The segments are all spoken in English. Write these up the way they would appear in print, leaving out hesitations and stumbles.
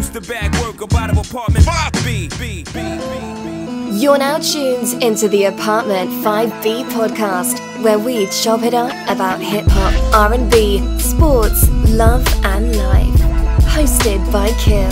Used to bag work about an apartment 5B. You're now tuned into the Apartment 5B podcast, where we chop it up about hip-hop, R&B, sports, love and life. Hosted by Kill.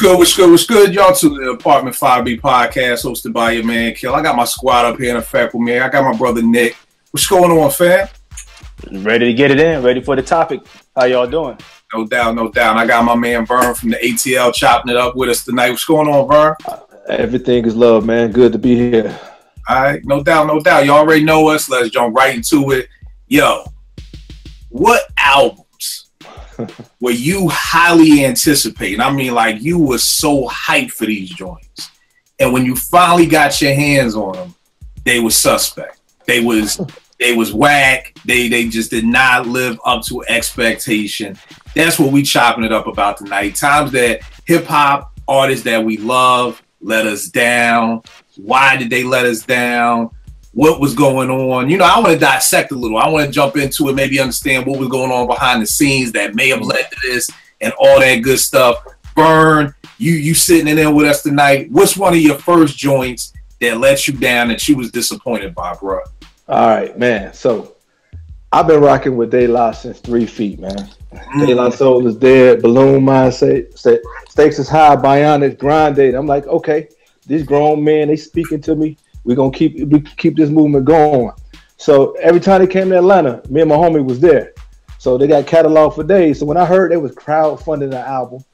What's good? Y'all to the Apartment 5B podcast hosted by your man Kill. I got my squad up here in effect with me. I got my brother Nick. What's going on, fam? Ready to get it in. Ready for the topic. How y'all doing? No doubt. I got my man Vern from the ATL chopping it up with us tonight. What's going on, Vern? Everything is love, man. Good to be here. All right, no doubt. Y'all already know us. Let's jump right into it. Yo, what albums were you highly anticipating? I mean, like, you were so hyped for these joints, and when you finally got your hands on them, they were suspect. They was whack. They just did not live up to expectation. That's what we chopping it up about tonight. Times that hip hop artists that we love let us down. Why did they let us down? What was going on? You know, I want to dissect a little. I want to jump into it, maybe understand what was going on behind the scenes that may have led to this and all that good stuff. Vern, you sitting in there with us tonight. What's one of your first joints that let you down that you was disappointed by, bro? All right, man. So I've been rocking with De La since 3 feet, man. De La Soul is dead. Balloon Mind Stakes is high. Bionic Grande. I'm like, okay, these grown men, they speaking to me. We're going to keep this movement going. So every time they came to Atlanta, me and my homie was there. So they got cataloged for days. So when I heard they was crowdfunding the album,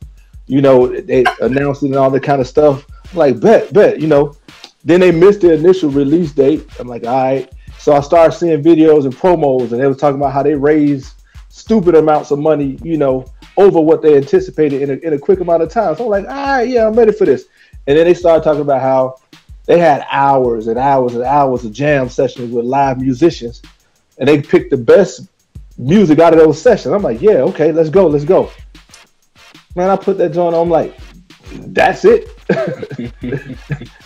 you know, they announced it and all that kind of stuff. I'm like, bet, you know. Then they missed the initial release date. I'm like, all right. So I started seeing videos and promos, and they were talking about how they raised stupid amounts of money, you know, over what they anticipated in a quick amount of time. So I'm like, all right, yeah, I'm ready for this. And then they started talking about how they had hours and hours and hours of jam sessions with live musicians, and they picked the best music out of those sessions. I'm like, yeah, okay, let's go. Man, I put that joint on, I'm like, that's it?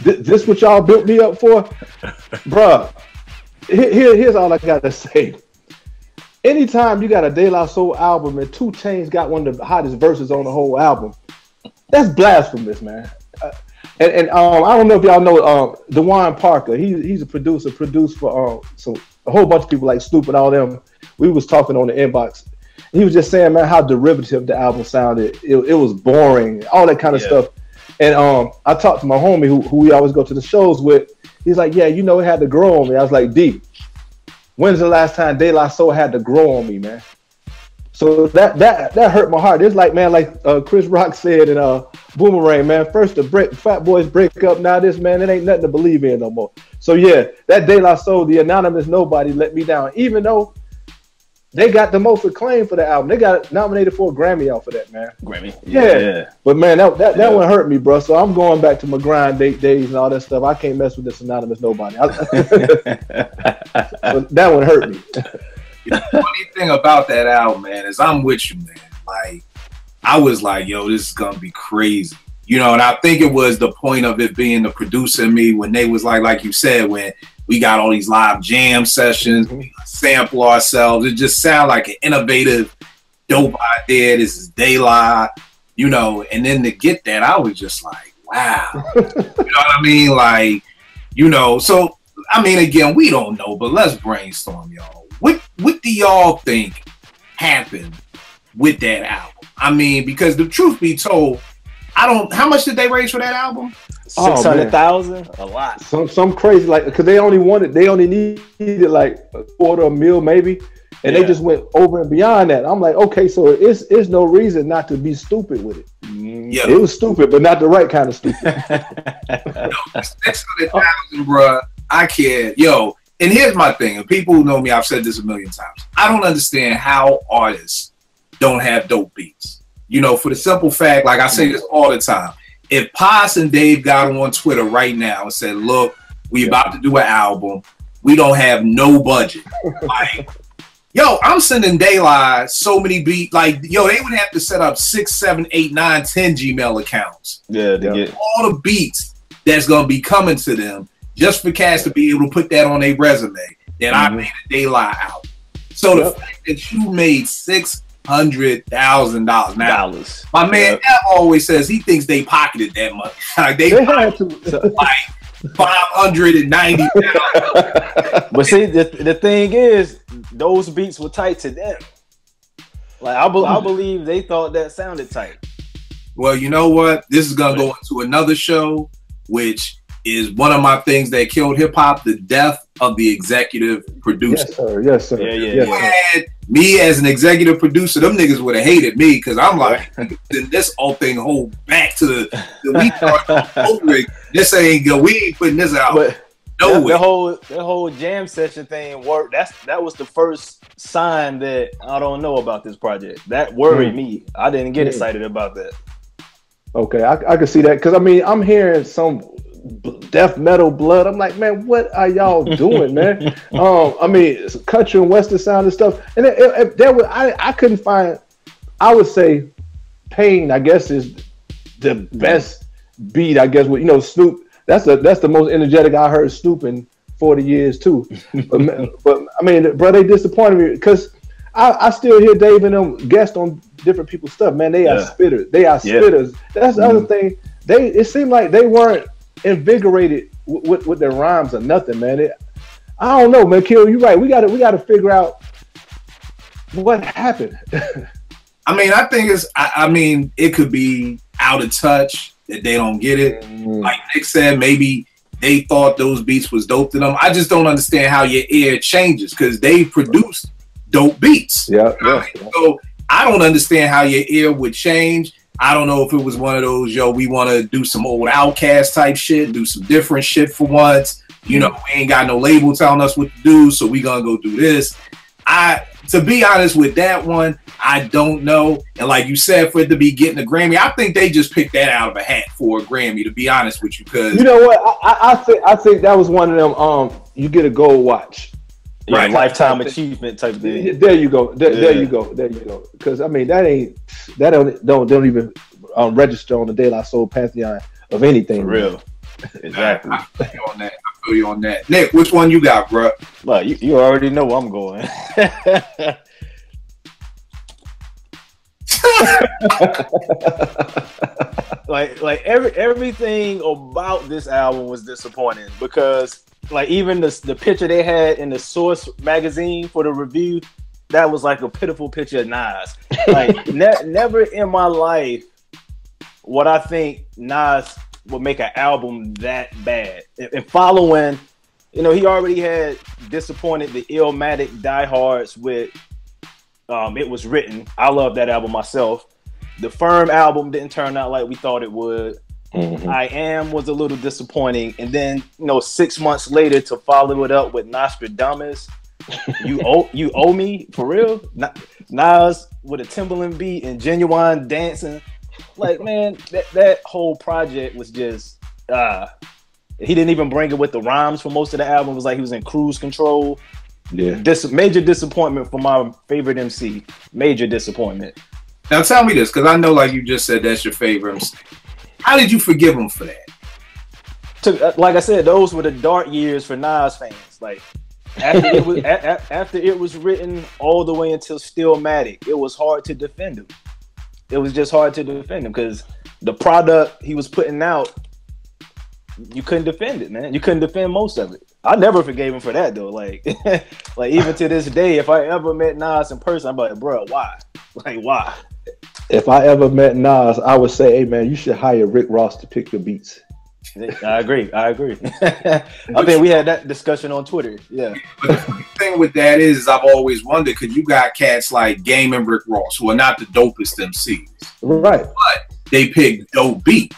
This what y'all built me up for? Bruh, here's all I got to say. Anytime you got a De La Soul album and 2 Chainz got one of the hottest verses on the whole album, that's blasphemous, man. And I don't know if y'all know DeJuan Parker. He's a producer, produced for a whole bunch of people like Snoop and all them. We was talking on the inbox. He was just saying, man, how derivative the album sounded. It was boring, all that kind of stuff. And I talked to my homie who we always go to the shows with. He's like, yeah, you know, it had to grow on me. I was like, D, when's the last time De La Soul had to grow on me, man? So that hurt my heart. It's like, man, like Chris Rock said in Boomerang, man, first the Fat Boys break up, now this, man, it ain't nothing to believe in no more. So yeah, that De La Soul, the Anonymous Nobody, let me down. Even though they got the most acclaim for the album. They got nominated for a Grammy out for that, man. Grammy? Yeah. But man, that one hurt me, bro. So I'm going back to my grind days and all that stuff. I can't mess with this Anonymous Nobody. So that one hurt me. The funny thing about that album, man, is I'm with you, man. Like, I was like, yo, this is gonna be crazy. You know, and I think it was the point of it being the producer in me when they was like you said, when we got all these live jam sessions, we sample ourselves. It just sounded like an innovative, dope idea. This is De La, you know, and then to get that, I was just like, wow. You know what I mean? Like, you know, so, I mean, again, we don't know, but let's brainstorm, y'all. What do y'all think happened with that album? I mean, because the truth be told, how much did they raise for that album? 600,000? A lot. Some crazy, like, because they only needed like $250,000 maybe, and they just went over and beyond that. I'm like, okay, so it's no reason not to be stupid with it. Yeah, it was stupid, but not the right kind of stupid. Yo, 600,000, bro. I can't. Yo, and here's my thing. And people who know me, I've said this a million times. I don't understand how artists don't have dope beats. You know, for the simple fact, like I say this all the time. if Paz and Dave got on Twitter right now and said, look, we about to do an album. We don't have no budget. Like, yo, I'm sending Daylight so many beats. Like, yo, they would have to set up 6, 7, 8, 9, 10 Gmail accounts. Yeah, to get all the beats that's gonna be coming to them just for Cass to be able to put that on a resume that I made a Daylight out. So the fact that you made $600,000 now, my man F always says he thinks they pocketed that much. Like they had to like 590. But see, the thing is, those beats were tight to them. Like I believe they thought that sounded tight. Well, you know what? This is gonna go into another show, which is one of my things that killed hip hop: the death of the executive producer. Yes, sir. Yes, sir. Yeah. Me as an executive producer, them niggas would have hated me because I'm like, this whole thing hold back to the we over. This ain't good. We ain't putting this out. But no way. The whole jam session thing worked. That was the first sign that I don't know about this project. That worried me. I didn't get excited about that. Okay, I can see that because I mean I'm hearing some death metal blood. I'm like, man, what are y'all doing, man? I mean, it's country and western sound and stuff. And there was I couldn't find. I would say, Pain. I guess is the best beat. I guess with Snoop. That's the most energetic I heard Snoop in 40 years too. but I mean, bro, they disappointed me because I still hear Dave and them guest on different people's stuff. Man, they are spitters. They are spitters. That's the other thing. It seemed like they weren't invigorated with their rhymes or nothing, man. I don't know, man. Kill, you're right. We got to figure out what happened. I mean, I think I mean, it could be out of touch that they don't get it. Like Nick said, maybe they thought those beats was dope to them. I just don't understand how your ear changes because they produced dope beats. So I don't understand how your ear would change. I don't know if it was one of those, we want to do some old Outkast type shit, do some different shit for once. We ain't got no label telling us what to do, so we gonna go do this. To be honest with that one, I don't know. And like you said, for it to be getting a Grammy, I think they just picked that out of a hat for a Grammy, to be honest with you. Because you know what? I think that was one of them, you get a gold watch. Right, lifetime achievement type thing. There you go. There you go. Because I mean, that don't even register on the De La Soul pantheon of anything. For real. Exactly. I feel you on that. Nick, which one you got, bro? Well, you already know where I'm going. like everything about this album was disappointing because like even the picture they had in the Source magazine for the review, that was like a pitiful picture of Nas. Like never in my life would I think Nas would make an album that bad. And following, he already had disappointed the Illmatic diehards with It Was Written. I love that album myself. The Firm album didn't turn out like we thought it would. I Am was a little disappointing. And then, 6 months later to follow it up with Nostradamus. You owe me, for real? Nas with a Timbaland beat and Genuine dancing. Like, man, that whole project was just he didn't even bring it with the rhymes for most of the album. It was like he was in cruise control. Yeah. Major disappointment for my favorite MC. Major disappointment. Now tell me this, because I know, like you just said, that's your favorite MC. How did you forgive him for that? Like I said, those were the dark years for Nas fans. Like after it was written all the way until Stillmatic, it was hard to defend him. It was just hard to defend him because the product he was putting out, you couldn't defend it, man. You couldn't defend most of it. I never forgave him for that though. Like, like even to this day, if I ever met Nas in person, I'm like, bro, why? Like, why? If I ever met Nas, I would say, hey man, you should hire Rick Ross to pick your beats. I agree. I think we had that discussion on Twitter. Yeah. But the thing with that is I've always wondered, because you got cats like Game and Rick Ross, who are not the dopest MCs. Right. But they pick dope beat.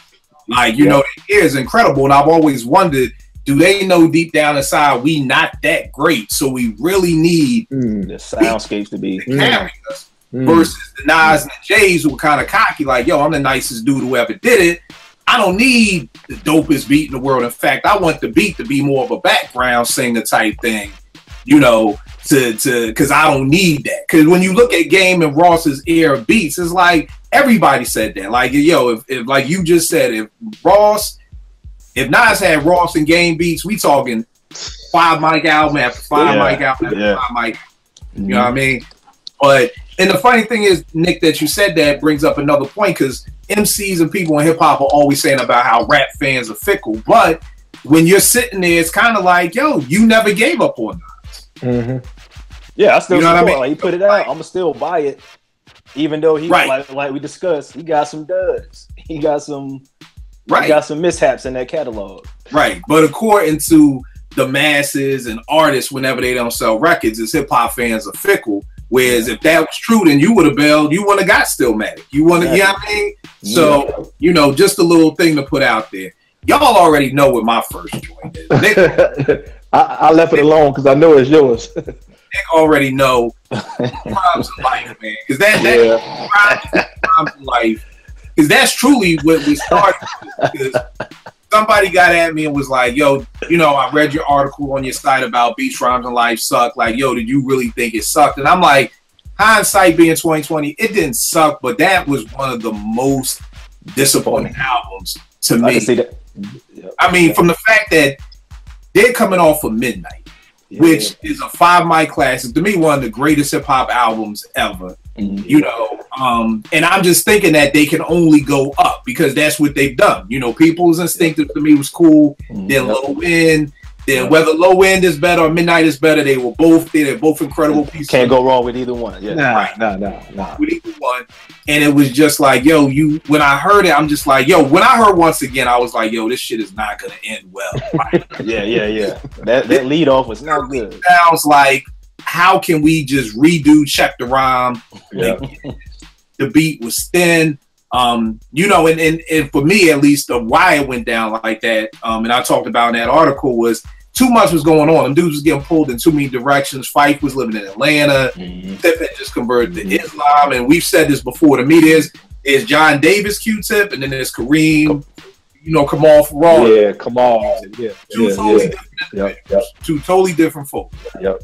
Like, you know, it is incredible. And I've always wondered, do they know deep down inside we not that great? So we really need the soundscapes to be carry us. Versus the Nas and the J's who were kind of cocky, like, yo, I'm the nicest dude who ever did it. I don't need the dopest beat in the world. In fact, I want the beat to be more of a background singer type thing, you know, because I don't need that. Because when you look at Game and Ross's era beats, it's like everybody said that. Like, yo, if like you just said, if Nas had Ross and Game beats, we talking 5 mic album after 5 mic album after 5 mic. You know what I mean? But and the funny thing is, Nick, that you said that brings up another point, because MCs and people in hip hop are always saying about how rap fans are fickle. But when you're sitting there, it's kind of like, yo, you never gave up on Nas. Yeah, I still you know support. what I mean? Like, he put it out, I'm gonna still buy it, even though he like we discussed, he got some duds, he got some mishaps in that catalog. Right, but according to the masses and artists, whenever they don't sell records, is hip hop fans are fickle. Whereas if that was true, then you would have bailed. You wouldn't have got Stillmatic. You want to, you know what I mean? So, you know, just a little thing to put out there. Y'all already know what my first joint is. Nick, I left it alone because I know it's yours. Nick already know Crimes of Life, man. Because that Crimes of Life, because that's truly what we started with. Because somebody got at me and was like, yo, you know, I read your article on your site about Beats, Rhymes, and Life suck. Like, yo, did you really think it sucked? And I'm like, hindsight being 2020, it didn't suck, but that was one of the most disappointing albums to me. I can see that. I mean, from the fact that they're coming off of Midnight, which is a 5 mic classic, to me, one of the greatest hip hop albums ever. You know, and I'm just thinking that they can only go up because that's what they've done. You know, People's Instinctive to me was cool. Then Low End, then whether Low End is better or Midnight is better, they're both incredible pieces. Can't go wrong with either one. Yeah, Nah. With either one, and it was just like, yo, when I heard it, I'm just like, yo. When I heard Once Again, I was like, yo, this shit is not gonna end well. Right? yeah. That lead off was not good. Sounds like, how can we just redo Check the Rhyme? The beat was thin. You know, and for me at least, why it went down like that, and I talked about in that article, was too much was going on. Them dudes was getting pulled in too many directions. Fife was living in Atlanta. Tip had just converted to Islam, and we've said this before. To me, there's John Davis, Q-Tip, and then there's Kareem. You know, Kamal Farrar. Yeah, Kamal. Two totally different folks. Yep.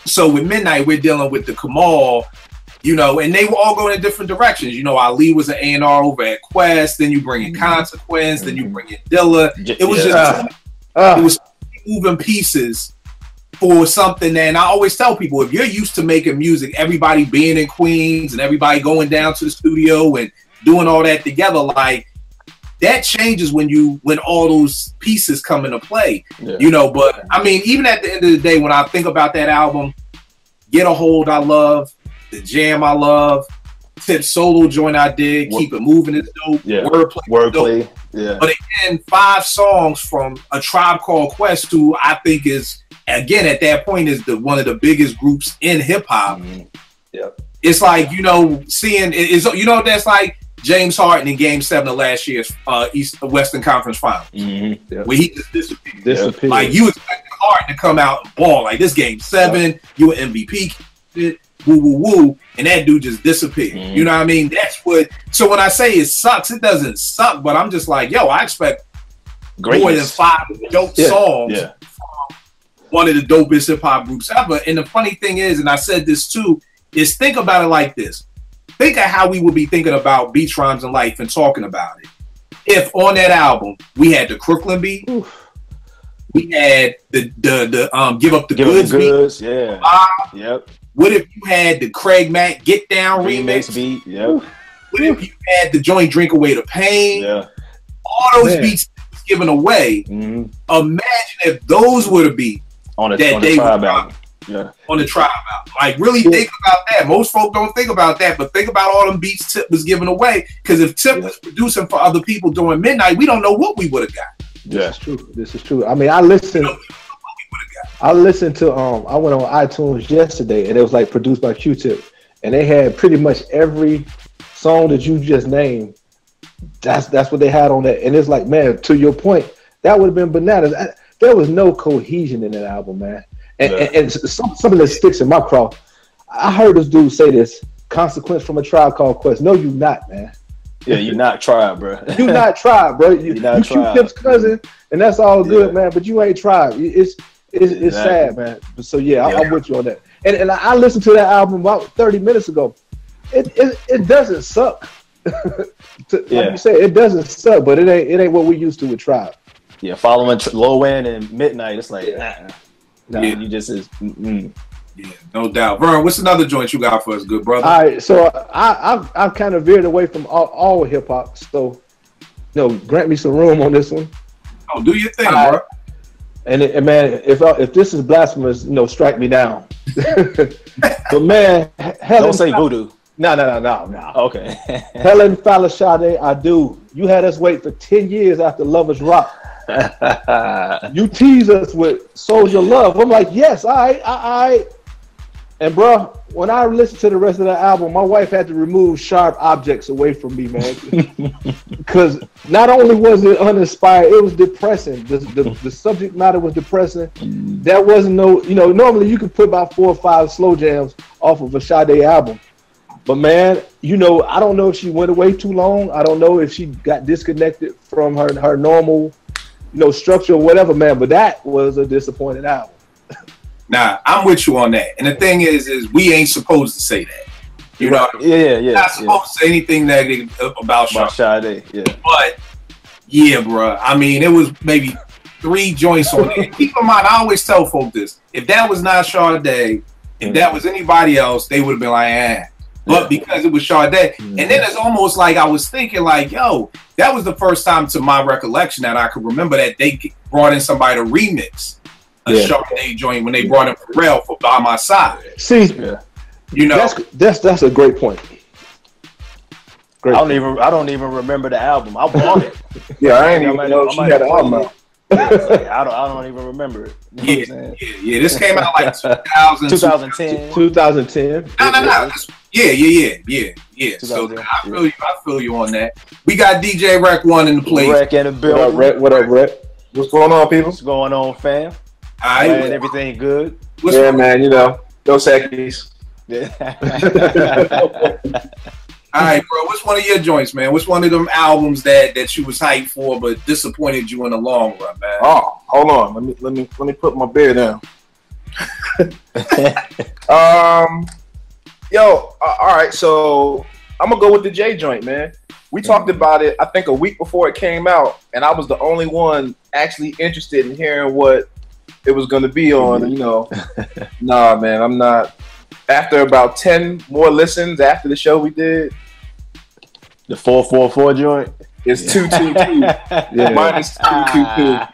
So with Midnight, we're dealing with the Kamal, you know, and they were all going in different directions. You know, Ali was an A&R over at Quest. Then you bring in Consequence. Then you bring in Dilla. It was just it was moving pieces for something. And I always tell people, if you're used to making music, everybody being in Queens and everybody going down to the studio and doing all that together, like, that changes when all those pieces come into play, you know. But I mean, even at the end of the day, when I think about that album, Get a Hold, I love. The Jam, I love. Tip solo joint, I did. Keep It Moving is dope. Wordplay. Yeah. But again, 5 songs from A Tribe Called Quest, who I think is, again, at that point, is one of the biggest groups in hip hop. It's like, you know, seeing is, you know, that's like James Harden in Game 7 of last year's Western Conference Finals, where he just disappeared. Like, you expected Harden to come out and ball like this Game 7, you an MVP, woo, and that dude just disappeared. You know what I mean? That's what. So when I say it sucks, it doesn't suck, but I'm just like, yo, I expect more than 5 dope songs from one of the dopest hip hop groups ever. And the funny thing is, and I said this too, is think about it like this. Think of how we would be thinking about Beats, Rhymes, and Life and talking about it. If on that album we had the Crooklyn beat, we had the Give Up the Goods beat. What if you had the Craig Mack Get Down remix beat? What if you had the joint Drink Away the Pain? All those beats given away. Imagine if those were the beat on the Tribe album. On the Tribe album. Like, really think about that. Most folk don't think about that, but think about all them beats Tip was giving away. Because if Tip was producing for other people during Midnight, we don't know what we would have got. This is true. I mean, I listened to I went on iTunes yesterday, and it was like produced by Q-Tip, and they had pretty much every song that you just named. That's what they had on that, and it's like, man, to your point, that would have been bananas. There was no cohesion in that album, man. And something that sticks in my craw. I heard this dude say this: Consequence from A Tribe Called Quest. No, you not, man. Yeah, you not tried, bro. You not tried, bro. You shoot Pip's cousin, and that's all good, man. But you ain't tried. It's sad, man. So yeah, I'm with you on that. And I listened to that album about 30 minutes ago. It doesn't suck. Like you said, it doesn't suck, but it ain't what we used to with Tribe. Yeah, following Low End and Midnight, it's like you just is. Yeah, no doubt. Vern, what's another joint you got for us, good brother? All right, so I've kind of veered away from all hip hop. So, grant me some room on this one. Oh, do your thing, bro. And man, if this is blasphemous, strike me down. But man, don't say voodoo. No. Okay. Helen Fowler Sade, I do. You had us wait for 10 years after Lovers Rock. You tease us with Soldier Love. I'm like, yes, all right. And bro, when I listened to the rest of the album, my wife had to remove sharp objects away from me, man. Because not only was it uninspired, it was depressing. The subject matter was depressing. There wasn't normally you could put about 4 or 5 slow jams off of a Sade album. But man, I don't know if she went away too long. I don't know if she got disconnected from her normal, structure or whatever, man. But that was a disappointing album. Nah, I'm with you on that. And the thing is we ain't supposed to say that. Yeah. Not supposed to say anything negative about Sade. Yeah. But yeah, bro. I mean, it was maybe 3 joints on it. Keep in mind, I always tell folk this: if that was not Sade, if that was anybody else, they would have been like, eh. But because it was Sade, and then it's almost like I was thinking, like, yo, that was the first time, to my recollection, that I could remember that they brought in somebody to remix a Sade joint when they brought in Pharrell for By My Side. See, that's a great point. I don't even remember the album. I bought it. Yeah, I ain't even know she had an album out. I don't even remember it. Yeah. This came out like 2010. 2010. No. Yeah. So I feel you on that. We got DJ Rec 1 in the place. Rec in the building. What up, Rec? What's going on, people? What's going on, fam? All right, man, everything good? Man, those Sackies. Yeah. All right, bro. What's one of your joints, man? What's one of them albums that you was hyped for but disappointed you in the long run, man? Oh, hold on. Let me put my beer down. All right. So I'm gonna go with the J joint, man. We talked about it, I think, a week before it came out, and I was the only one actually interested in hearing what it was gonna be on. Nah, man, I'm not. After about 10 more listens after the show we did, the 444 joint, it's 222. Mine is 222.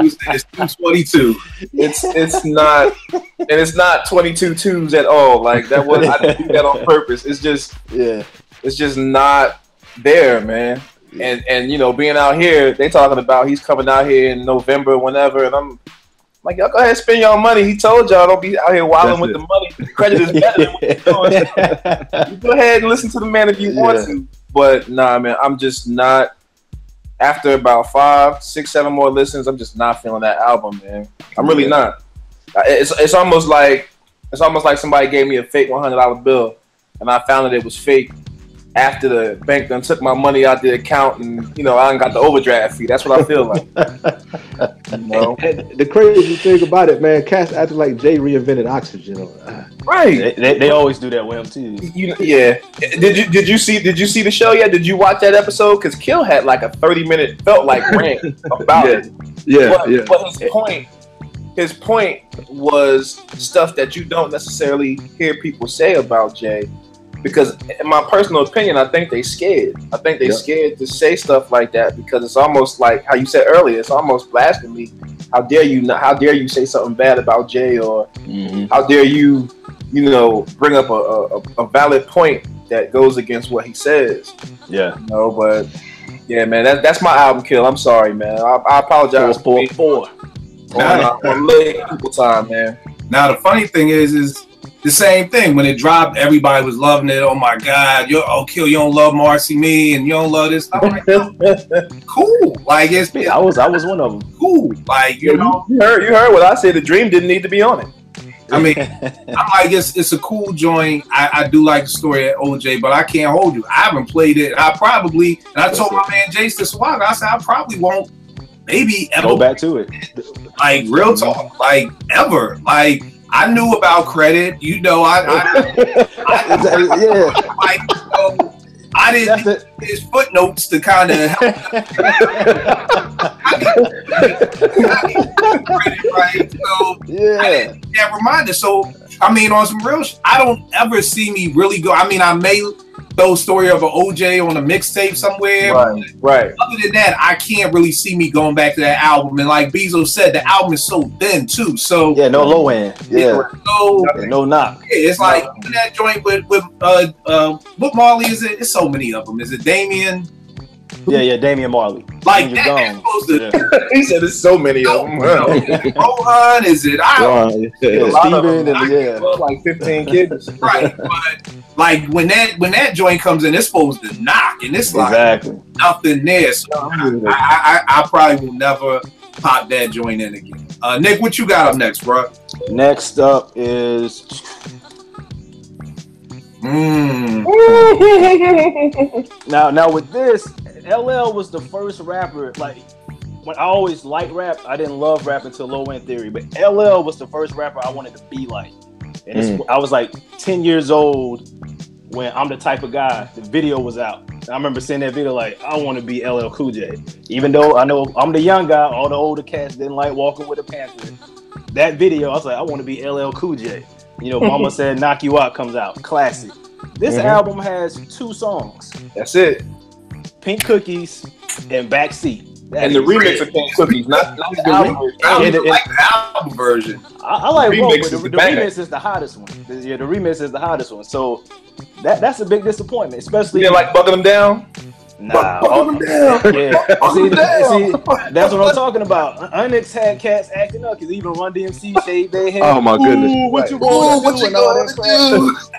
It's 222. It's not, and it's not 22 twos at all. Like that was, I didn't do that on purpose. It's just it's just not there, man. And being out here, they talking about he's coming out here in November, whenever, and I'm like, y'all go ahead and spend y'all money. He told y'all don't be out here wilding with the money. The credit is better than what you're doing. You go ahead and listen to the man if you want to. But nah, man, I'm just not. After about 5, 6, 7 more listens, I'm just not feeling that album, man. I'm really not. It's almost like somebody gave me a fake $100 bill, and I found that it was fake after the bank done took my money out the account, and I ain't got the overdraft fee. That's what I feel like. And the crazy thing about it, man, cats acting like Jay reinvented oxygen. Right? They always do that with him too. Yeah. Did you see the show yet? Did you watch that episode? Because Kill had like a 30-minute felt like rant about it. But his point was stuff that you don't necessarily hear people say about Jay. Because in my personal opinion, I think they scared. I think they scared to say stuff like that because it's almost like how you said earlier. It's almost blasphemy. How dare you not? How dare you say something bad about Jay, or how dare you, bring up a valid point that goes against what he says? Yeah. But yeah, man, that's my album Kill. I'm sorry, man. I apologize. 444. On late people time, man. Now the funny thing is the same thing. When it dropped, everybody was loving it. Oh my God, Kill, you don't love Marcy Me, and you don't love this. I'm like, cool. Like I was one of them. Cool. Like you heard what I said. The Dream didn't need to be on it. I mean, I'm like, it's a cool joint. I do like the story at OJ, but I can't hold you. I haven't played it. I told my man Jace this a while ago, I said I probably won't maybe ever go back to it. Like real talk, like ever. Like I knew about credit, you know. Like, so I didn't need his footnotes to kind of help. I need right? So I didn't need that reminder. So I mean, on some real, I don't ever see me really go. I mean, I may throw a story of an OJ on a mixtape somewhere. Right. Other than that, I can't really see me going back to that album. And like Bezo said, the album is so thin too. So no low end. No knock. Yeah, it's like that joint with what Marley is it? It's so many of them. Is it Damien? Yeah, Damian Marley. Like that's supposed to. He said there's so many of them. Rohan, is it? Steven, like 15 kids. Right, but like when that joint comes in, it's supposed to knock, and it's like nothing there. So I probably will never pop that joint in again. Nick, what you got up next, bro? Next up is. Now with this, LL was the first rapper. Like when I always liked rap, I didn't love rap until Low End Theory, but LL was the first rapper I wanted to be like. And I was like 10 years old when I'm the Type of Guy. The video was out. And I remember seeing that video like, I want to be LL Cool J. Even though I know I'm the young guy, all the older cats didn't like Walking with a Panther. That video, I was like, I want to be LL Cool J. You know, Mama Said Knock You Out comes out. Classic. This album has 2 songs. That's it. Pink Cookies and Backseat. And the remix of Pink Cookies, not the album version. I like the album version. I like both, but the remix is the hottest one. The remix is the hottest one. So that's a big disappointment, especially. You didn't like Bucking Them Down? Nah. Bucking Them Down. Yeah. See, that's what I'm talking about. Onyx had cats acting up because even Run DMC shaved their head. Oh my goodness. What you gonna do and all that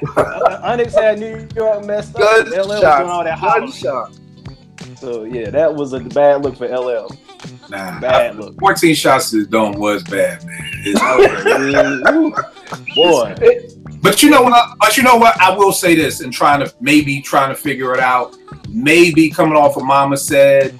crap? Onyx had New York messed up. LL was doing all that hollering. So yeah, that was a bad look for LL. Nah, bad look. 14 shots to the dome was bad, man. Boy. But you know what? I will say this, and trying to figure it out. Maybe coming off of Mama Said,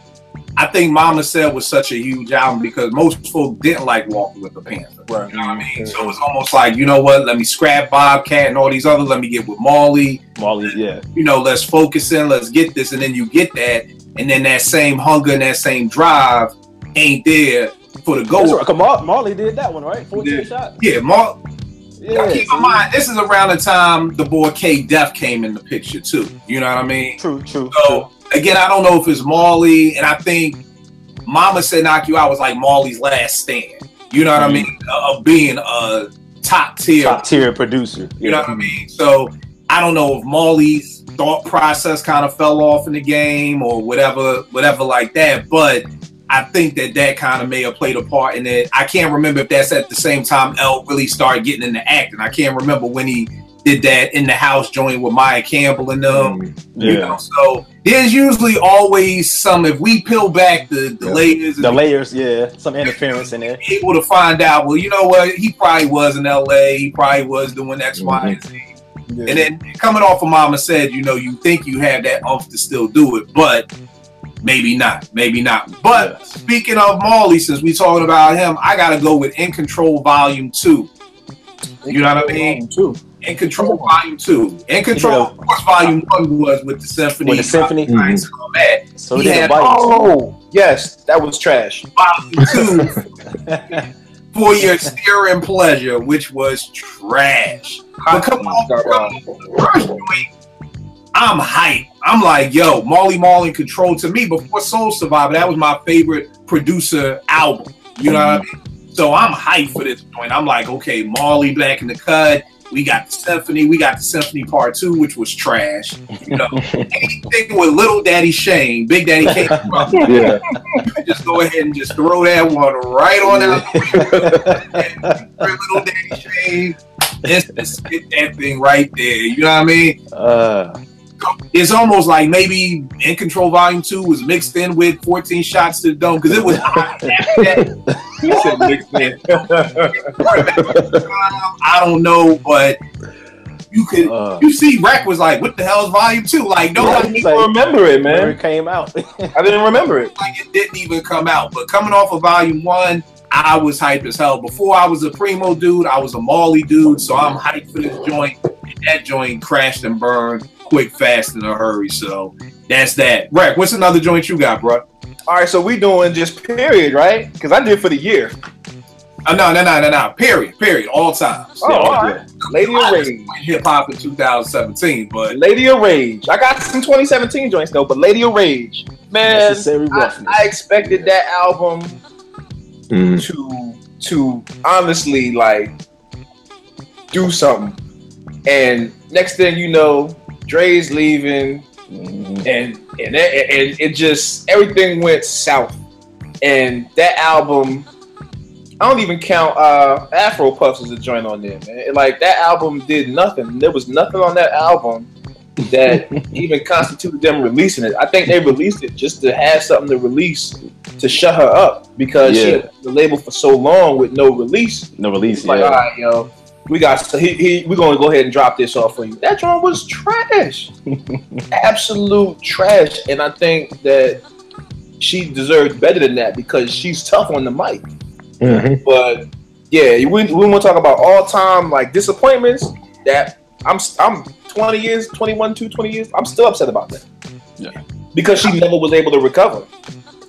I think Mama Said was such a huge album because most folk didn't like Walking with the Panther. Right. You know what I mean? So it's almost like, you know what? Let me scrap Bobcat and all these others. Let me get with Marley. Yeah. You know, let's focus in. Let's get this, and then you get that, and then that same hunger and that same drive ain't there for the goal. Right. Marley did that one, right? 14 shots. Yeah, keep in mind, this is around the time the boy K Def came in the picture too. You know what I mean? True. So again, I don't know if it's Marley, and I think Mama Said Knock You Out was like Marley's last stand. You know what I mean? Of being a top tier producer. You know what I mean? So I don't know if Marley's thought process kind of fell off in the game or whatever like that, but I think that kind of may have played a part in it. I can't remember if that's at the same time L really started getting into acting. I can't remember when he did that In the House joint with Maya Campbell and them. You know, so there's usually always some. If we peel back the layers, some interference in there. Able to find out. Well, you know what? He probably was in LA. He probably was doing X, Y, and Z. Yeah. And then coming off of Mama Said, you know, you think you have that oomph to still do it, but maybe not. But speaking of Marley, since we talking about him, I gotta go with In Control Volume 2. You know what I mean? In Control Volume 2. In Control, of course, Volume 1 was with the symphony. With the symphony. So he had, yes, that was trash. Volume 2. For Your Steering Pleasure, which was trash. But come on, I'm hyped. I'm like, yo, Marley Marl in Control. To me, before Soul Survivor, that was my favorite producer album. You know what I mean? So I'm hyped for this point. I'm like, okay, Marley back in the cut. We got the symphony. We got the Symphony Part 2, which was trash. You know, anything with Little Daddy Shane, Big Daddy Kane. You can just go ahead and just throw that one right on out. Little Daddy Shane. Let's get that thing right there. You know what I mean? it's almost like maybe In Control Volume 2 was mixed in with 14 Shots to the Dome because it was He said mixed in. I don't know, but you could you see Wreck was like, what the hell is Volume 2? Like nobody even remember it, man. It came out. I didn't remember it. Like it didn't even come out. But coming off of Volume 1, I was hyped as hell. Before I was a Primo dude, I was a Marley dude, so I'm hyped for this joint. And that joint crashed and burned quick, fast, in a hurry. So that's that. Wreck, what's another joint you got, bro? All right, so we doing just period, right? Because I did for the year. No. Period. All times. Oh, all right. Lady of Rage. Hip hop in 2017, but Lady of Rage. I got some 2017 joints though, but Lady of Rage, man, I expected that album to honestly like do something. And next thing you know, Dre's leaving, and it just everything went south. And that album, I don't even count Afro Puffs as a joint on there, man. Like that album did nothing. There was nothing on that album that even constituted them releasing it. I think they released it just to have something to release to shut her up because she had the label for so long with no release. Like, all right, yo, we got we're gonna go ahead and drop this off for you. That joint was trash, absolute trash, and I think that she deserved better than that because she's tough on the mic. Mm-hmm. But yeah, we want to talk about all time like disappointments that I'm 20 years, 20 years. I'm still upset about that. Yeah, because she never was able to recover.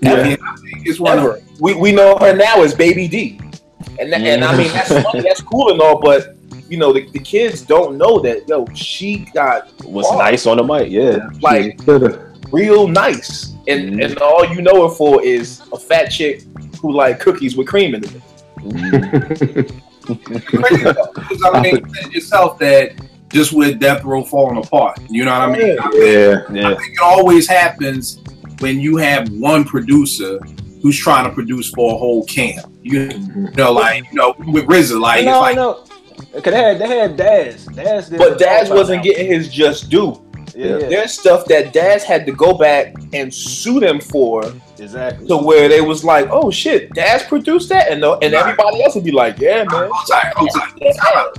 Yeah, I think it's one. We know her now as Baby D, and I mean that's funny, that's cool and all, but you know the kids don't know that she was nice on the mic, like real nice, and all you know her for is a fat chick who like cookies with cream in it. Crazy though, because I mean, yourself that just with Death Row falling apart, you know what I mean? I think it always happens when you have one producer who's trying to produce for a whole camp. You know, like with RZA, like no. Cause they had Daz. But Daz wasn't getting his just due. Yeah. There's stuff that Daz had to go back and sue them for. Exactly. To where they was like, oh shit, Daz produced that, and everybody else would be like, yeah, man.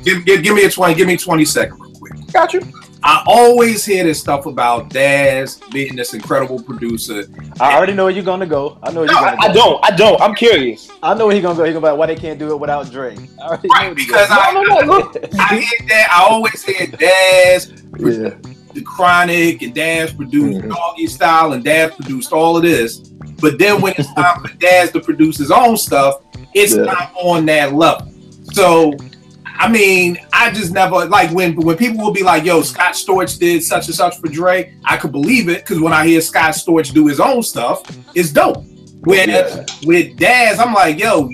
Give me 20 seconds real quick. Got you. I always hear this stuff about Daz being this incredible producer. I already know where you're gonna go. I know where you're gonna go. I don't. I'm curious. I know where he's gonna go. He's gonna be like, why they can't do it without Dre. Right, because I hear that. I always hear Daz, the Chronic, and Daz produced Doggy Style, and Daz produced all of this. But then when it's time for Daz to produce his own stuff, it's not on that level. So, I mean, I just never, like, when people will be like, yo, Scott Storch did such and such for Dre, I could believe it, because when I hear Scott Storch do his own stuff, it's dope. With Daz, I'm like, yo,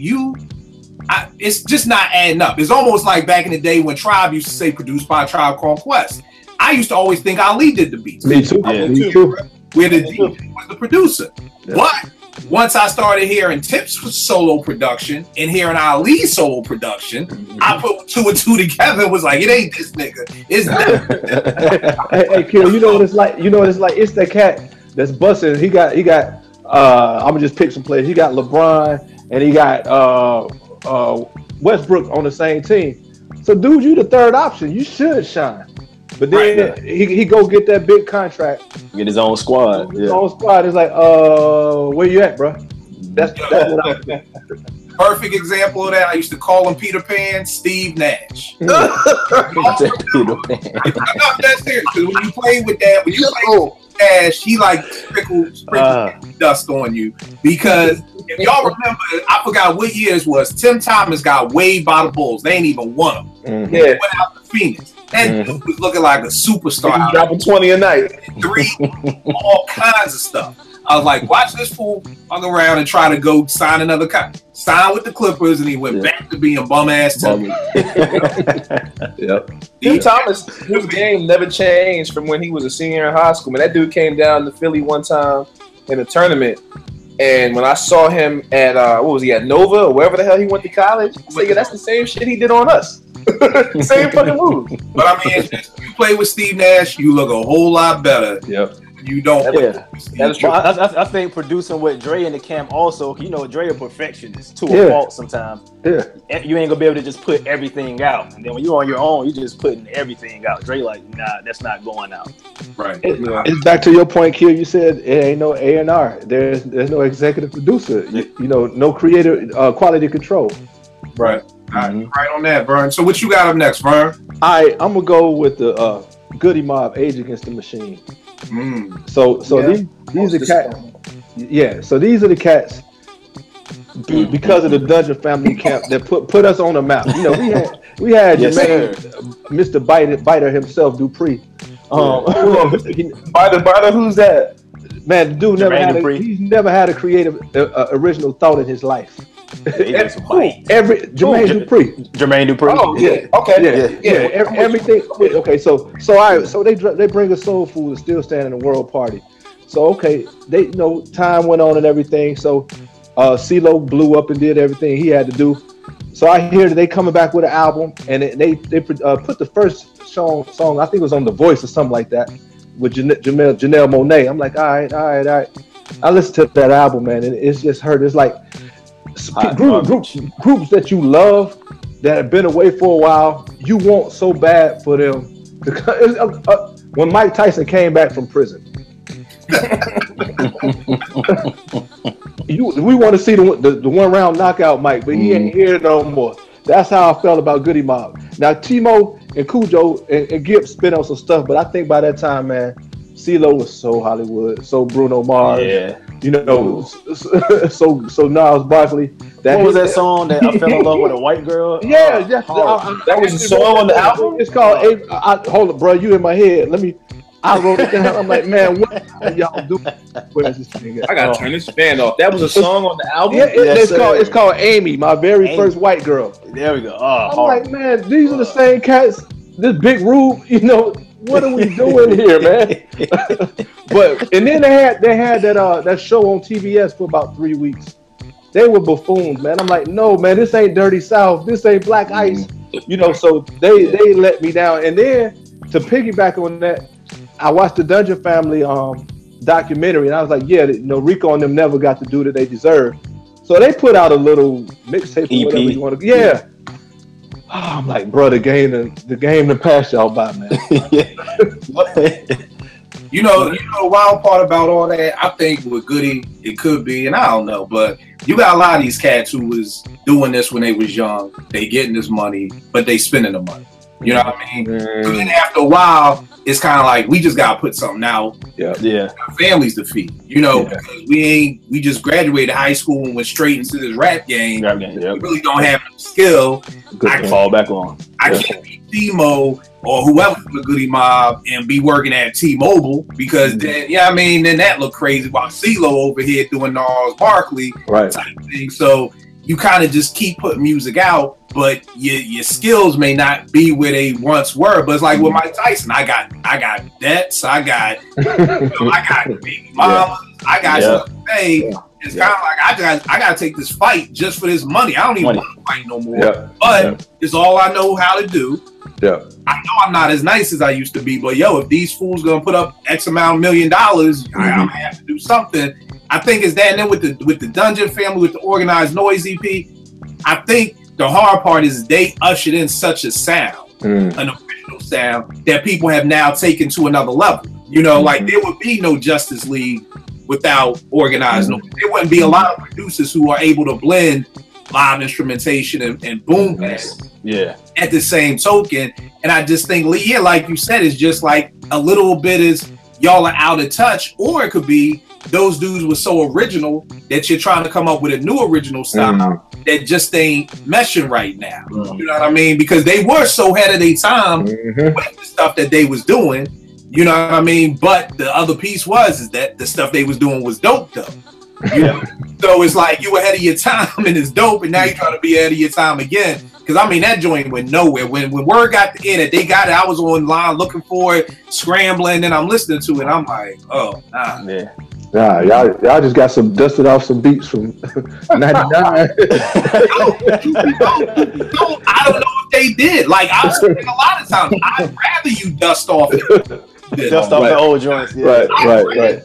it's just not adding up. It's almost like back in the day when Tribe used to say produced by Tribe Called Quest. I used to always think Ali did the beats. Me too. Me too. Where the DJ was the producer. Yeah. But once I started hearing Tip's solo production and hearing Ali's solo production, I put 2 and 2 together and was like, it ain't this nigga. It's that. Hey, Kill, you know what it's like? It's that cat that's busting. He got I'm gonna just pick some players. He got LeBron and he got Westbrook on the same team. So dude, you the third option. You should shine. But then he go get that big contract. Get his own squad. His own squad is like, where you at, bro? That's what I think. Perfect example of that. I used to call him Peter Pan, Steve Nash. I'm not that serious. Because when you play with that, when you play with Nash, he like sprinkles dust on you. Because if y'all remember, I forgot what years was. Tim Thomas got waived by the Bulls. They ain't even won them. He went out to Phoenix. That dude was looking like a superstar. He's dropping 20 a night. 3, all kinds of stuff. I was like, watch this fool fuck around and try to go sign another sign with the Clippers, and he went back to being bum ass Tim. Tim Thomas, his game never changed from when he was a senior in high school. Man, that dude came down to Philly one time in a tournament, and when I saw him at what was he at Nova or wherever the hell he went to college, I said, yeah, that's the same shit he did on us. Same fucking move. But I mean, if you play with Steve Nash, you look a whole lot better. Yep. You don't. Yeah, that is true. I think producing with Dre in the camp also, you know, Dre a perfectionist to a fault sometimes. Yeah. You ain't gonna be able to just put everything out, and then when you're on your own, you just putting everything out. Dre like, nah, that's not going out. Right. It's back to your point, Kill. You said it ain't no A&R. There's no executive producer. You know, no creative quality control. Right. Right on that, Vern. So what you got up next, Vern? I'm gonna go with the Goodie Mob, Age Against the Machine. So these are cats. Yeah, so these are the cats because of the Dungeon Family camp that put us on the map. You know, we had Jermaine, Mr. Biter himself, Dupree. Biter, who's that? Man, the dude he's never had a creative original thought in his life. Jermaine Dupree. Oh yeah. Okay. Yeah. Everything. Okay. So they bring us soul food and still stand in the world party. So okay, they time went on and everything. So CeeLo blew up and did everything he had to do. So I hear that they coming back with an album, and they put the first song I think it was on The Voice or something like that with Janelle Monáe. I'm like, all right. I listened to that album, man, and it's just hurt. It's like groups that you love that have been away for a while, you want so bad for them. When Mike Tyson came back from prison, we want to see the one round knockout Mike, but he ain't here no more. That's how I felt about Goodie Mob. Now Timo and Cujo and Gibbs spit on some stuff, but I think by that time, man, CeeLo was so Hollywood, so Bruno Mars. Yeah. You know, so Niles Barkley. What was that song that I fell in love with a white girl? Yeah, that was a song on the album. It's called. Hold up, bro. You in my head? I wrote it down. I'm like, man, what are y'all doing? Where's this thing at? I gotta turn this fan off. That was a song on the album. Yeah, it's called Amy, my very first white girl. There we go. I'm like, man, these are the same cats. This Big Rube, you know. What are we doing here, man? And then they had that show on TBS for about 3 weeks. They were buffoons, man. I'm like, no, man, this ain't Dirty South. This ain't Black Ice. You know, so they let me down. And then to piggyback on that, I watched the Dungeon Family documentary, and I was like, yeah, Rico and them never got the due that they deserve. So they put out a little mixtape or whatever you want to. Yeah. I'm like, bro, the game to pass y'all by, man. You know, the wild part about all that, I think with Goodie, it could be, and I don't know, but you got a lot of these cats who was doing this when they was young. They getting this money, but they spending the money. You know what I mean? So then after a while, it's kind of like we just gotta put something out. Yeah. Our families to feed. You know, because we just graduated high school and went straight into this rap game. We really don't have the skill. I can fall back on. I can't be Timo or whoever from the Goodie Mob and be working at T-Mobile because then, then that look crazy while CeeLo over here doing Gnarls Barkley type thing. So you kind of just keep putting music out, but your skills may not be where they once were. But it's like with Mike Tyson, I got debts, I got baby mamas, I got stuff to pay. It's kind of like I gotta take this fight just for this money. I don't even want to fight no more. But it's all I know how to do. I know I'm not as nice as I used to be, but if these fools gonna put up X amount $1 million, I'm gonna have to do something. I think it's that, and then with the Dungeon Family, with the Organized Noise EP, I think the hard part is they ushered in such a sound, an original sound that people have now taken to another level. You know, like there would be no Justice League without Organized Noise. There wouldn't be a lot of producers who are able to blend live instrumentation and boom bap at the same token. And I just think, like you said, it's just like a little bit is y'all are out of touch, or it could be those dudes were so original that you're trying to come up with a new original style that just ain't meshing right now. You know what I mean? Because they were so ahead of their time with the stuff that they was doing. You know what I mean? But the other piece is that the stuff they was doing was dope though. You know? So it's like you were ahead of your time and it's dope, and now you're trying to be ahead of your time again. Because I mean that joint went nowhere. When word got the that they got it, I was online looking for it, scrambling, and I'm listening to it. I'm like, oh nah. Nah, y'all just got some dusted off some beats from '99. I don't know if they did. Like I've seen a lot of times. I'd rather you dust off the old joints. Yeah. Right.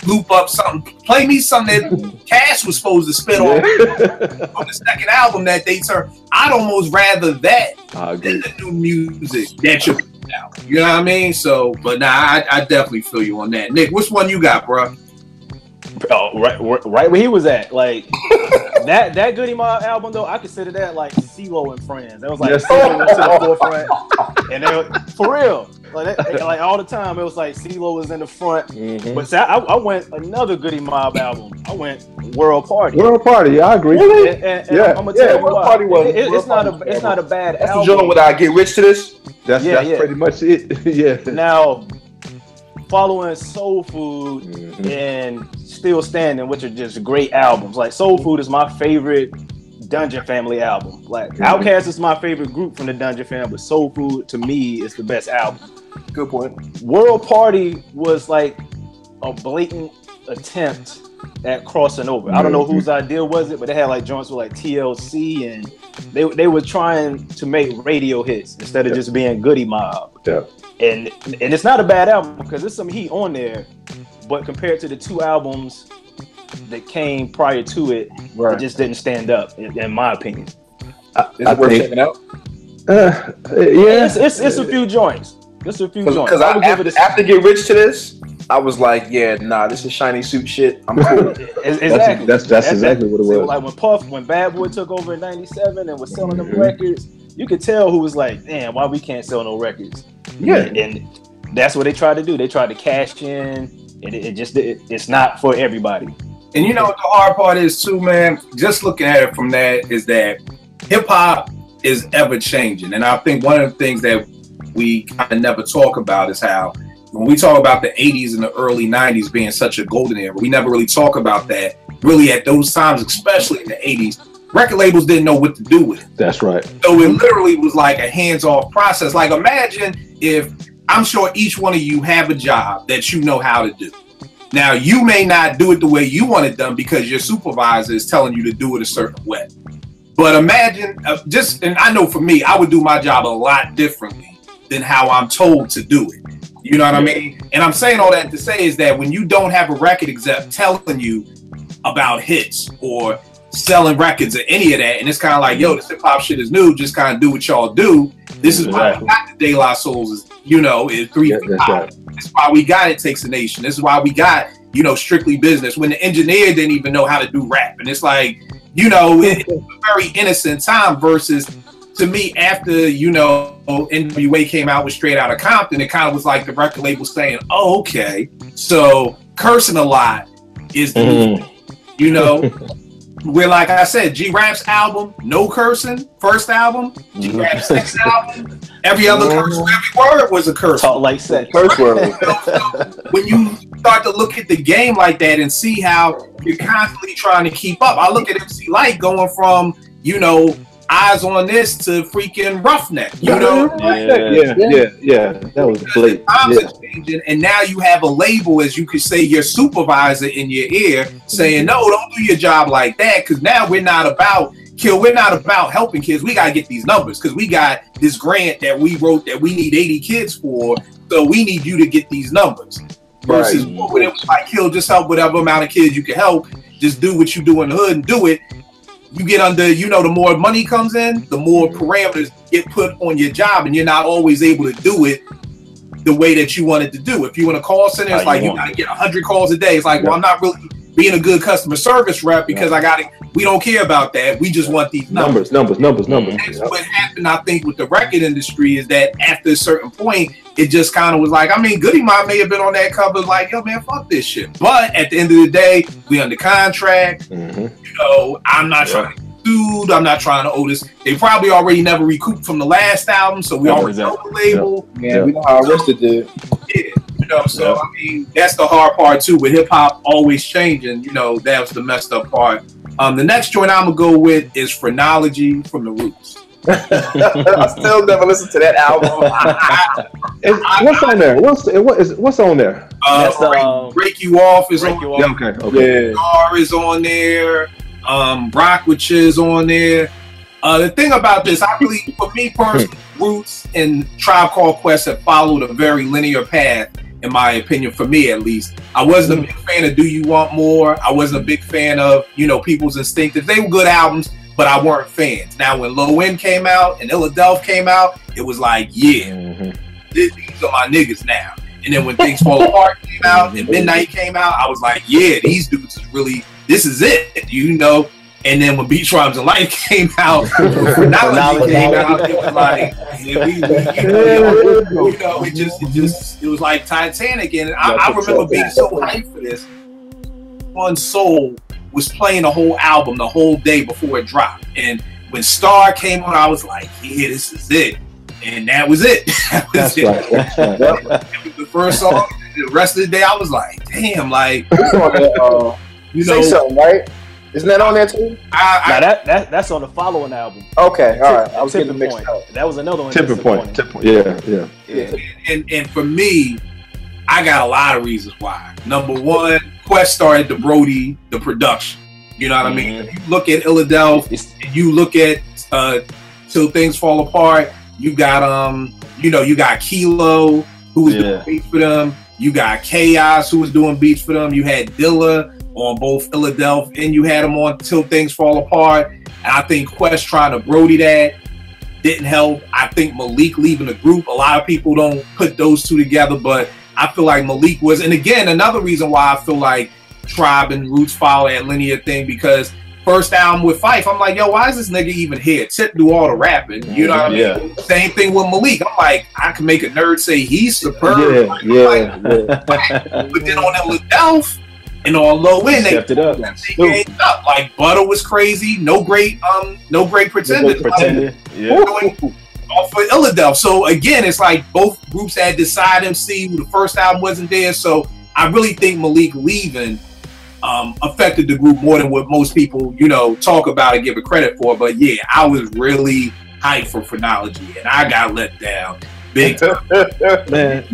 Loop up something. Play me something that Cash was supposed to spit on the second album that they turned. I'd almost rather that than the new music that you put out. You know what I mean? So, but nah, I definitely feel you on that. Nick, which one you got, bro? Oh, right where he was at. Like that Goodie Mob album though, I consider that like CeeLo and Friends. That was like to the forefront, and they, for real. Like all the time, it was like CeeLo was in the front. Mm-hmm. But I went another Goodie Mob album. I went World Party. World Party, yeah, I agree. Really? And I'm gonna tell you World why. Party was. It's not a bad That's album. the joint where I get rich to this. That's pretty much it. Yeah. Now, following Soul Food and Still Standing, which are just great albums. Like Soul Food is my favorite Dungeon Family album. Like Outkast is my favorite group from the Dungeon Family, but Soul Food to me is the best album. Good point. World Party was like a blatant attempt at crossing over. I don't know whose idea was it, but they had like joints with like TLC, and they were trying to make radio hits instead of just being Goodie Mob. Yeah. And it's not a bad album because there's some heat on there, but compared to the two albums that came prior to it, it just didn't stand up, in my opinion. Is it worth checking out? Yeah, it's a few joints. It's a few joints. Because after Get Rich to this, I was like, yeah, nah, this is shiny suit shit. I'm cool. Exactly. That's exactly what it was. Like when Bad Boy took over in '97 and was selling them records, you could tell who was like, damn, why we can't sell no records? Yeah. And that's what they tried to do. They tried to cash in, and it's not for everybody. And you know what the hard part is too, man? Just looking at it from that is that hip hop is ever changing. And I think one of the things that we kind of never talk about is how when we talk about the 80s and the early 90s being such a golden era, we never really talk about that. Really at those times, especially in the 80s, record labels didn't know what to do with it. That's right. So it literally was like a hands-off process. Like imagine if, I'm sure each one of you have a job that you know how to do. Now, you may not do it the way you want it done because your supervisor is telling you to do it a certain way. But imagine, and I know for me, I would do my job a lot differently than how I'm told to do it. You know what I mean? And I'm saying all that to say is that when you don't have a record exec telling you about hits or selling records or any of that, and it's kind of like, yo, this hip hop shit is new, just kind of do what y'all do. This is why we got the De La Souls, is 3 feet high. Right. This is why we got It Takes a Nation. This is why we got, Strictly Business, when the engineer didn't even know how to do rap. And it's like, it's a very innocent time versus, to me, after, NWA came out with Straight Outta Compton, it kind of was like the record label saying, oh, okay, so cursing a lot is the where, like I said, G-Rap's album, no cursing, first album, G-Rap's next album, every other curse, every word was a curse. Talk like sex. Curse word. So when you start to look at the game like that and see how you're constantly trying to keep up, I look at MC Lyte going from, Eyes on This to freaking Roughneck, Yeah, that was great. Times are changing, and now you have a label, as you could say, your supervisor in your ear saying, no, don't do your job like that, because now we're not about helping kids. We got to get these numbers because we got this grant that we wrote that we need 80 kids for, so we need you to get these numbers. Versus when it was like, just help whatever amount of kids you can help, just do what you do in the hood and do it. You get under, the more money comes in, the more parameters get put on your job, and you're not always able to do it the way that you want it to do. If you want a call center, it's like you got to get 100 calls a day. It's like, well, I'm not really being a good customer service rep because we don't care about that. We just want these numbers. Numbers. That's what happened, I think, with the record industry is that after a certain point, it just kind of was like, Goodie Mob may have been on that cover like, yo, man, fuck this shit. But at the end of the day, we under contract. I'm not trying to get sued. I'm not trying to owe this. They probably already never recouped from the last album, so we already know the label. Yeah, we know how Arrested did. Yeah. That's the hard part too, with hip hop always changing. That was the messed up part. The next joint I'm gonna go with is Phrenology from The Roots. I still never listened to that album. What's on there? What's on there? That's the Break You Off is on. Okay. Star is on there. Brockwich is on there. The thing about this, for me personally, Roots and Tribe Called Quest have followed a very linear path, in my opinion, for me at least. I wasn't a big fan of Do You Want More. I wasn't a big fan of, People's Instinctive. They were good albums, but I weren't fans. Now, when Low End came out and Illadelph came out, it was like, these are my niggas now. And then when Things Fall Apart came out and Midnight came out, I was like, these dudes is really, this is it, And then when Beach Rhymes and Life came out, Phrenology came out, it was like, it was like Titanic. And I remember being so hyped for this. One Soul was playing the whole album the whole day before it dropped. And when Star came on, I was like, this is it. And that was it. That was it. Right. It was the first song. The rest of the day, I was like, damn, like, Say Something, right? Isn't that on there too? That's on the following album. Okay, all right. I was getting mixed up. That was another one. Tipping Point. Yeah. And for me, I got a lot of reasons why. Number one, Quest started the Brody, the production. You know what I mean? If you look at Illadelph, and you look at Till Things Fall Apart, you got you got Kilo, who was doing beats for them. You got Chaos, who was doing beats for them. You had Dilla on both Illadelph, and you had him on Till Things Fall Apart. And I think Quest trying to Brody that didn't help. I think Malik leaving the group, a lot of people don't put those two together, but I feel like Malik was, and again, another reason why I feel like Tribe and Roots follow that linear thing, because first album with Fife, I'm like, why is this nigga even here? Tip do all the rapping, you know what I mean? Same thing with Malik. I'm like, I can make a nerd say he's superb. But then on Illadelph and on Low End, they gave up. Like Butter was crazy. No great pretender. Off for Illadelph. So again, it's like both groups had to side MC. The first album wasn't there, so I really think Malik leaving affected the group more than what most people, talk about and give it credit for. But yeah, I was really hyped for Phrenology, and I got let down big time. Man.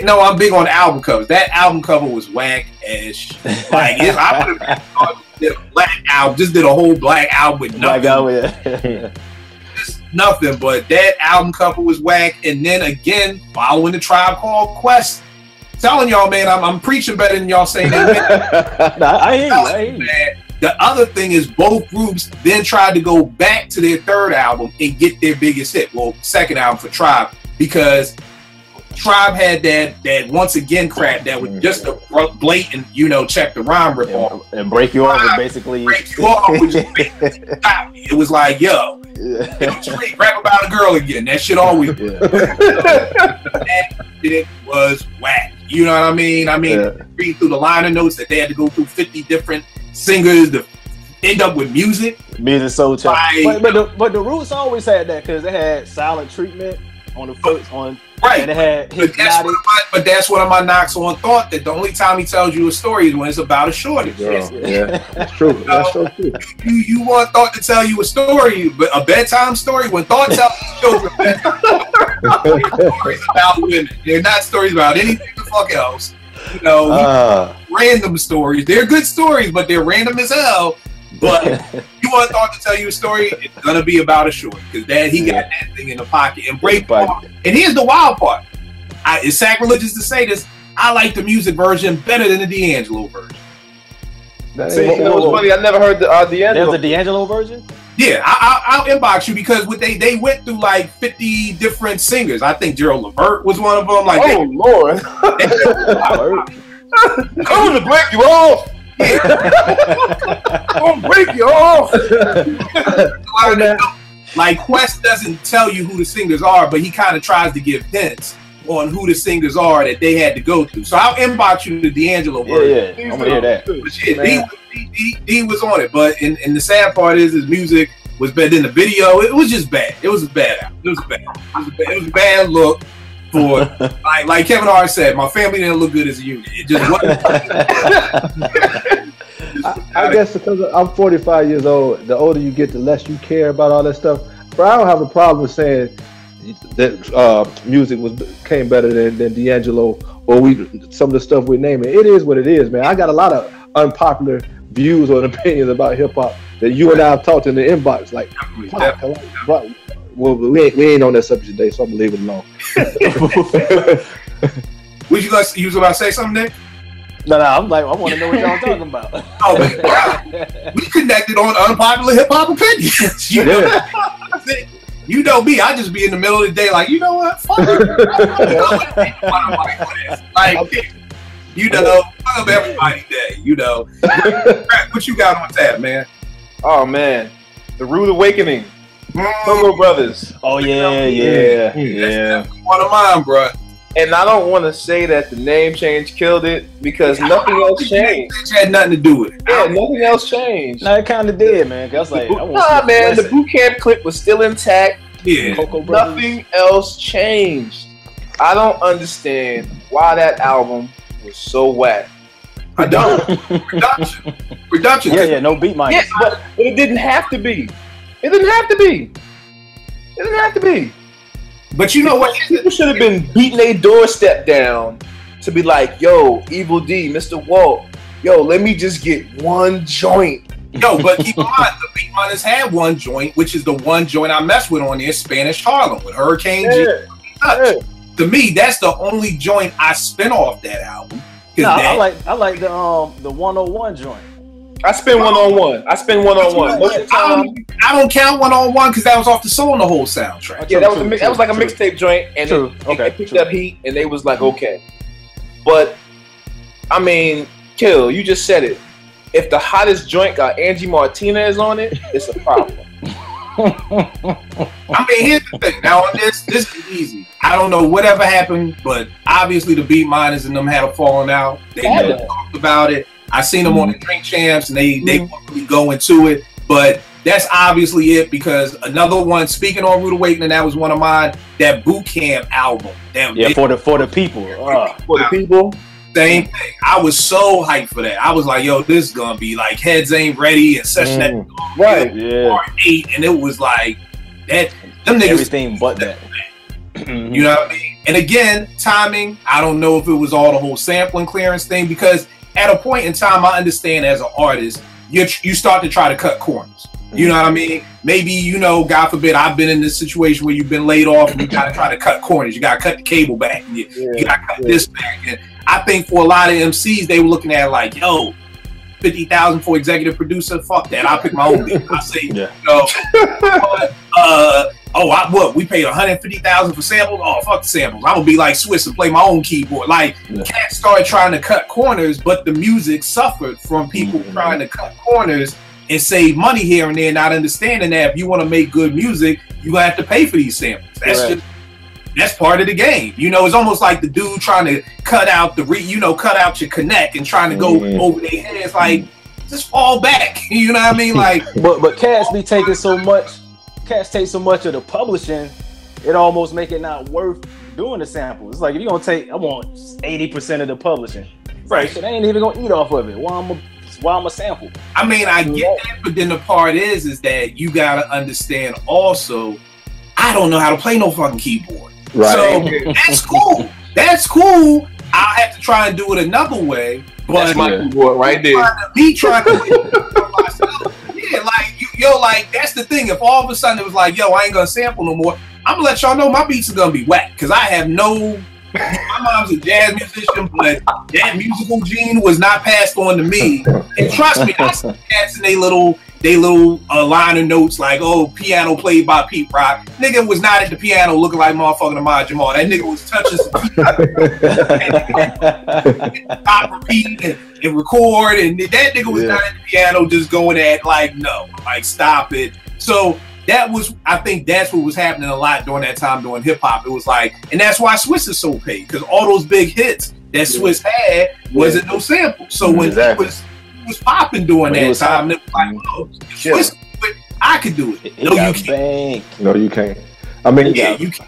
No, I'm big on album covers. That album cover was whack as shit. Like, I would have did a black album, just did a whole black album with nothing. Just nothing, but that album cover was whack. And then again, following the Tribe Called Quest, telling y'all, man, I'm preaching better than y'all saying that. I hear you. The other thing is both groups then tried to go back to their third album and get their biggest hit. Well, second album for Tribe, because Tribe had that once again crap that was just a blatant, check the rhyme rip off. And Break You Off was basically Break You Off was it was like, straight rap about a girl again. That shit always that shit was whack. You know what I mean? Read through the liner notes that they had to go through 50 different singers to end up with music. Music so tough. But the Roots always had that, because they had Silent Treatment on the first one. Right. And it had but that's one of my knocks on Thought, that the only time he tells you a story is when it's about a shortage. Yeah, that's true. That's so true. You want Thought to tell you a story, but a bedtime story? When Thought tells children stories about women, they're not stories about anything the fuck else. Random stories. They're good stories, but they're random as hell. But you want Thought to tell you a story, it's gonna be about a short, because he got that thing in the pocket and break. And here's the wild part: it's sacrilegious to say this. I like the music version better than the D'Angelo version. See, it was funny. I never heard the D'Angelo. There's a D'Angelo version. Yeah, I'll inbox you, because they went through like 50 different singers. I think Gerald Levert was one of them. Like, Lord, coming to break you off. I'll break you off. Like, Quest doesn't tell you who the singers are, but he kind of tries to give hints on who the singers are that they had to go through. So I'll inbox you the D'Angelo version. Yeah, I'm gonna hear that. But shit, he was on it. But and the sad part is his music was better than the video. It was just bad. It was a bad album. It was a bad look. For like Kevin Hart said, my family didn't look good as a unit. It just wasn't. I guess because I'm 45 years old, the older you get, the less you care about all that stuff. But I don't have a problem with saying that music came better than D'Angelo or some of the stuff we're naming. It is what it is, man. I got a lot of unpopular views or opinions about hip hop that you and I have talked in the inbox. Like, bro, well, we ain't on that subject today, so I'm gonna leave it alone. You was about to say something, Nick? No, I want to know what y'all talking about. Oh, man. We connected on unpopular hip hop opinions. You know me, I just be in the middle of the day, like, you know what? Fuck it. Like, you know, fuck up everybody's day, you know. What you got on tap, man? Oh man, the Rude Awakening, Go Brothers. Oh yeah. That's one of mine, bro. And I don't want to say that the name change killed it because nothing else changed. It had nothing to do with it. Yeah, nothing else changed. No, it kind of did, man. Cause I was like, man, the boot camp clip was still intact. Yeah, nothing else changed. I don't understand why that album was so whack. I don't. Production. Yeah, no beat minus. Yeah, but it didn't have to be. It didn't have to be. But you know what? People should have been beating their doorstep down to be like, yo, Evil D, Mr. Walt, yo, let me just get one joint. Yo, but keep in mind, the Beat Miners had one joint, which is the one joint I messed with on there, Spanish Harlem, with Hurricane G. Yeah. To me, that's the only joint I spin off that album. No, I like the 101 joint. I spin one-on-one. Most of the time, I don't count one-on-one because that was off the Soul in the Whole soundtrack. Yeah, that was like a mixtape joint, and they picked up heat, and they was like, okay. But I mean, Kill, you just said it. If the hottest joint got Angie Martinez on it, it's a problem. I mean, here's the thing. Now on this is easy. I don't know whatever happened, but obviously the Beat Miners and them had a falling out. They never talked about it. I seen them on the Drink Champs, and they won't really go into it. But that's obviously it, because another one, speaking on Rude Awakening, that was one of mine, that Boot Camp album. For the people. For the people. Same thing. I was so hyped for that. I was like, yo, this is gonna be like Heads Ain't Ready and Session at right. Part 8, and it was like that. Them niggas everything but that. You know what I mean? And again, timing. I don't know if it was all the whole sampling clearance thing, because at a point in time, I understand as an artist, you start to try to cut corners. You know what I mean? Maybe, you know, God forbid, I've been in this situation where you've been laid off and you got to try to cut corners. You got to cut the cable back. And you got to cut this back. And I think for a lot of MCs, they were looking at it like, yo, 50,000 for executive producer. Fuck that. I'll pick my own beat. I say, you know, we paid 150,000 for samples. Oh, fuck the samples. I'm gonna be like Swiss and play my own keyboard. Like, cats started trying to cut corners, but the music suffered from people trying to cut corners and save money here and there, not understanding that if you want to make good music, you gonna have to pay for these samples. That's part of the game. You know, it's almost like the dude trying to cut out cut out your connect and trying to go over their heads. Like, just fall back. You know what I mean? Like, but cats be taking so much. Cats take so much of the publishing, it almost make it not worth doing the sample. It's like, if you're gonna take, I want 80% of the publishing. Right. So they ain't even gonna eat off of it. Why I'm a sample? I mean, I get that, but then the part is that you gotta understand also, I don't know how to play no fucking keyboard. Right. So that's cool. That's cool. I'll have to try and do it another way. But that's my keyboard right there. Trying to myself. Yeah, like that's the thing. If all of a sudden it was like, yo, I ain't gonna sample no more, I'm gonna let y'all know my beats are gonna be whack, because I have no. My mom's a jazz musician, but that musical gene was not passed on to me. And trust me, I see cats in they little liner notes like, oh, piano played by Pete Rock. Nigga was not at the piano looking like motherfucking Ahmad Jamal. That nigga was touching some stop, repeat, and record, and that nigga was not at the piano just going at like, no, like, stop it. So I think that's what was happening a lot during that time doing hip hop. It was like, and that's why Swiss is so paid, because all those big hits that Swiss had wasn't no sample. So when he was popping during that time, it was like, oh, Swiss, I could do it. No, you can't. No, you can't. I mean, you can't.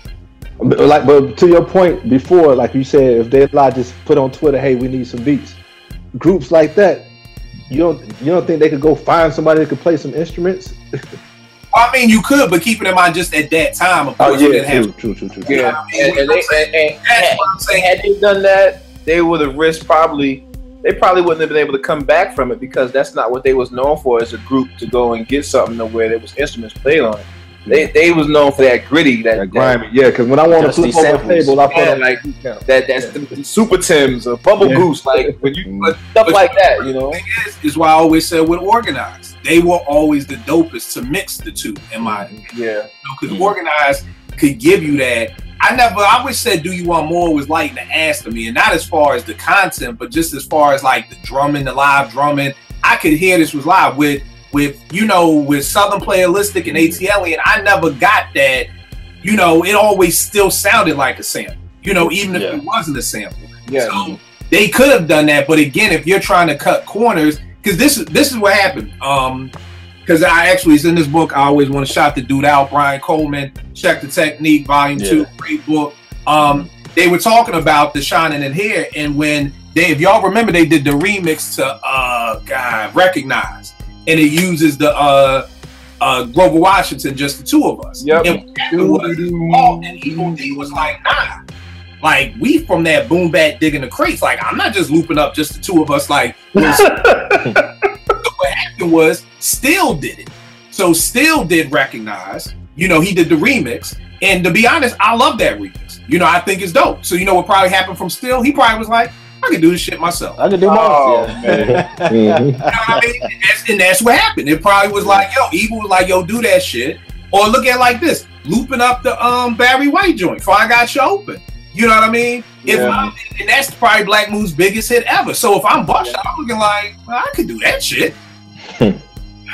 Like, but to your point before, like you said, if they just put on Twitter, hey, we need some beats. Groups like that, you don't think they could go find somebody that could play some instruments? I mean, you could, but keeping in mind, just at that time, of course, yeah, you didn't have. true. Yeah, and had they done that, they would have risked they probably wouldn't have been able to come back from it because that's not what they was known for as a group to go and get something to where there was instruments played on. They was known for that gritty, that grimy. Yeah, because when I want to flip over the table, I put on like that's the Super Tims or Bubble Goose, like when you stuff like that, you know. Is why I always said with Organized, they were always the dopest to mix the two, in my opinion. Yeah, because Organized could give you that. I always said, "Do you want more?" was like the ass to me, and not as far as the content, but just as far as like the drumming, the live drumming. I could hear this was live with Southern Playalistic and ATL, and I never got that. It always still sounded like a sample. Even if it wasn't a sample. Yeah. So they could have done that, but again, if you're trying to cut corners, because this is what happened. Because it's in this book. I always want to shout the dude out, Brian Coleman. Check the Technique, Volume 2, great book. They were talking about the Shining in Here, and when if y'all remember, they did the remix to Recognize, and it uses the Grover Washington, Just the Two of Us. Yep. And Paul and Evil D was like, nah. Like, we from that boom bat digging the crates. Like, I'm not just looping up just the two of us. Like, so what happened was Still did it. So Still did Recognize. He did the remix. And to be honest, I love that remix. I think it's dope. So what probably happened from Still? He probably was like, I can do this shit myself. I can do most. You know what I mean? And that's what happened. It probably was like, Evil was like, do that shit. Or look at it like this, looping up the Barry White joint before I got you open. You know what I mean? And that's probably Black Moon's biggest hit ever. So if I'm Buckshot, I'm looking like, well, I could do that shit. And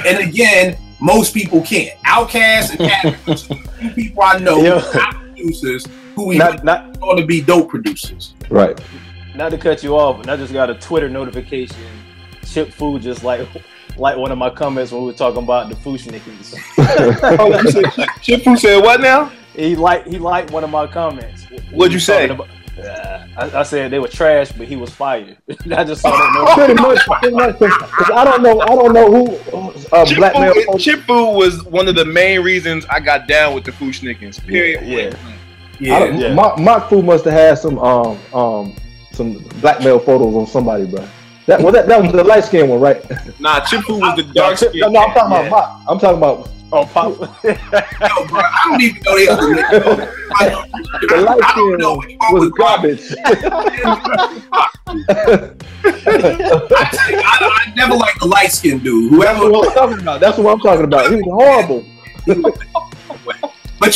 again, most people can't. Outkast and few people I know not producers who not going to be dope producers. Right. Not to cut you off, but I just got a Twitter notification. Chip Fu just like one of my comments when we were talking about the Fushnikis. Chip Fu said what now? He liked one of my comments. What'd you say? I said they were trash, but he was fired. I just saw that. Pretty much. Cause I don't know who blackmail. Chip Fu was one of the main reasons I got down with the Fushnikis. Period. Yeah. Mark Fu must have had some blackmail photos on somebody, bro. That was the light skinned one, right? Nah, Chip Fu was the dark skin. No, I'm talking about Mark. I'm talking about Yo, Pop. bro, I don't even know the other nigga. The light skin was garbage. I never liked the light skinned dude. Whoever. That's what I'm talking about. That's what I'm talking about. He was horrible. But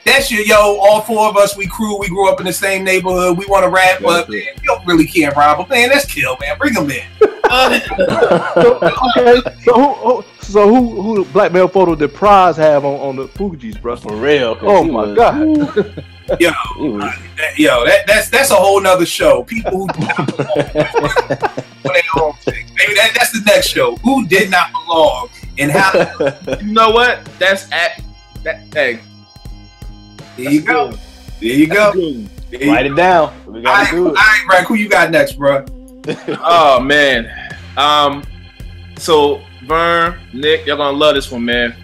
that's all four of us, we grew up in the same neighborhood. We want to rap, but man, you don't really care, Rob. Man, let's kill, man. Bring them in. So who blackmail photo did Prize have on the Fugees, bro? For real. Oh my god. That's a whole nother show. People who do not belong for their own thing. Maybe that's the next show. Who did not belong and how? You know what? That's that. Hey. There you go. Write it down. We gotta do it. All right, Frank, who you got next, bro? Oh man. So Vern, Nick, y'all gonna love this one, man.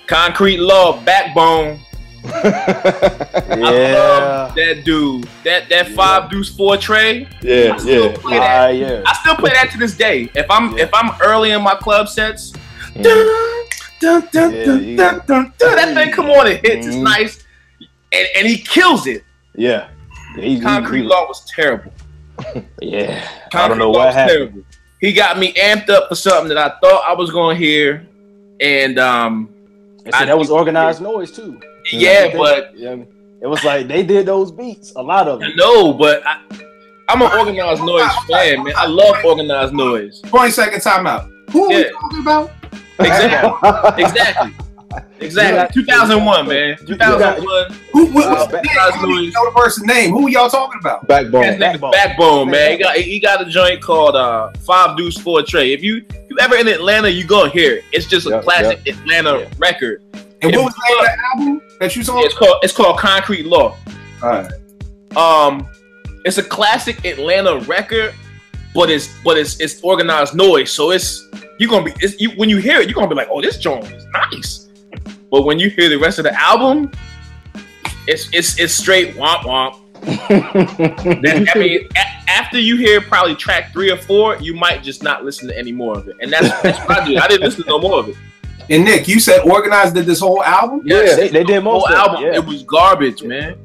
Concrete Law, Backbone. I love that dude. That 5 deuce 4 tray. Yeah. I still play that to this day. If I'm early in my club sets, that thing come on, it hits. It's nice. And he kills it. Yeah. Concrete Law was terrible. Yeah. Concrete I don't know what happened. Terrible. He got me amped up for something that I thought I was going to hear. And that was Organized Noise too. Yeah, but it was like they did those beats, a lot of them. No, but I'm an Organized Noise fan, man. I love Organized Noise. 20-second timeout. Who are we talking about? Exactly. 2001, man. 2001. You know the person's name. Who are y'all talking about? Backbone, man. He got a joint called 5 deuce 4 tray. If you ever in Atlanta, you gonna hear it. It's just a classic Atlanta record. And what was the name of the album that you saw? It's called Concrete Law. All right. It's a classic Atlanta record, but it's Organized Noise, so it's you're gonna be when you hear it, you're gonna be like, oh, this joint is nice. But when you hear the rest of the album, it's straight womp womp. I mean, after you hear probably track 3 or 4, you might just not listen to any more of it. And that's what I did. I didn't listen to no more of it. And Nick, you said Organized did this whole album? Yes, they did most of album. it. Yeah. It was garbage, man.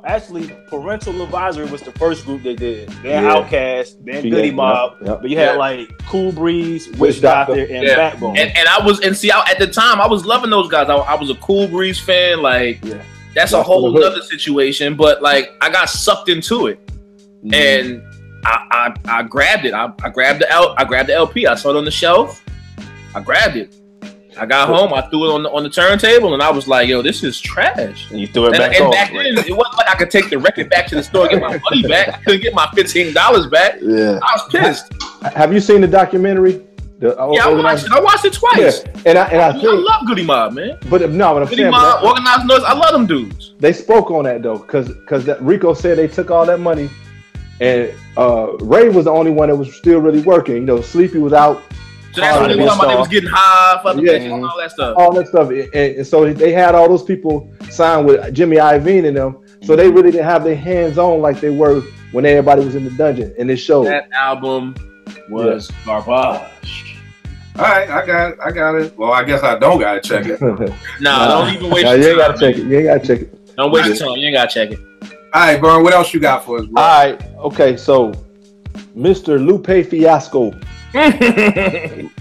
Actually, Parental Advisory was the first group they did. Then Outkast, then Goodie Mob. But you had like Cool Breeze, Witch Doctor, and Backbone. And at the time I was loving those guys. I was a Cool Breeze fan. Like that's a whole other situation. But like I got sucked into it, and I grabbed it. I grabbed the LP. I saw it on the shelf. I grabbed it. I got home. I threw it on the turntable, and I was like, "Yo, this is trash." And you threw it back. And back then, it wasn't like I could take the record back to the store and get my money back. I couldn't get my $15 back. Yeah, I was pissed. Have you seen the documentary? I watched it. I watched it twice. Yeah. And I think, I love Goodie Mob, man. But no, what I'm Goodie saying, Mob, Organized Noise. I love them dudes. They spoke on that though, because Rico said they took all that money, and Ray was the only one that was still really working. You know, Sleepy was out. So that's what they were talking about. They was getting high for the bitches and all that stuff. All that stuff. And so they had all those people signed with Jimmy Iovine and them. So they really didn't have their hands on like they were when everybody was in the dungeon. And it showed. That album was garbage. All right, I got it. Well, I guess I don't gotta check it. Nah, don't even waste your time. You ain't gotta check it. You ain't gotta check it. Don't waste your time. You ain't gotta check it. All right, Vern, what else you got for us, bro? All right, okay, so Mr. Lupe Fiasco.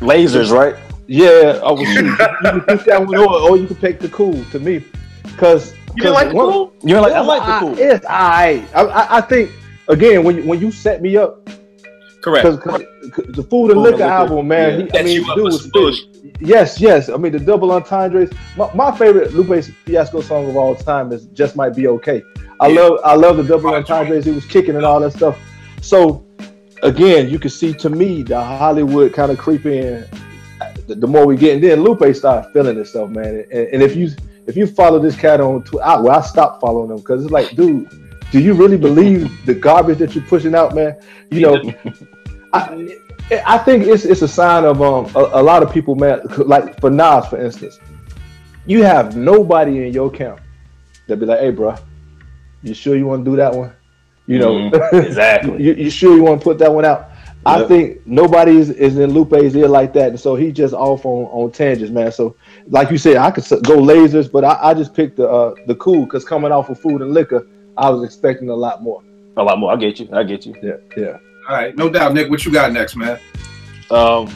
Lasers, right? Yeah, I was. You can pick that one or you can pick the Cool to me, because you didn't like the Cool. You didn't like? I like the Cool. It's I think again when you set me up, correct. Because the Food and Liquor album, man. Yeah. Dude was yes. I mean the double entendres. My favorite Lupe Fiasco song of all time is "Just Might Be Okay." I love the double entendres. He was kicking and all that stuff. So. Again, you can see to me the Hollywood kind of creep in. The more we get, and then Lupe started feeling himself, man. And if you follow this cat on Twitter, I stopped following him because it's like, dude, do you really believe the garbage that you're pushing out, man? You know, I think it's a sign of a lot of people, man. Like for Nas, for instance, you have nobody in your camp that be like, hey, bro, you sure you want to do that one? You know, exactly. you sure you want to put that one out? Yep. I think nobody is in Lupe's ear like that, and so he just off on tangents, man. So, like you said, I could go lasers, but I just picked the Cool because coming off of Food and Liquor, I was expecting a lot more. I get you. Yeah. All right, no doubt, Nick. What you got next, man? So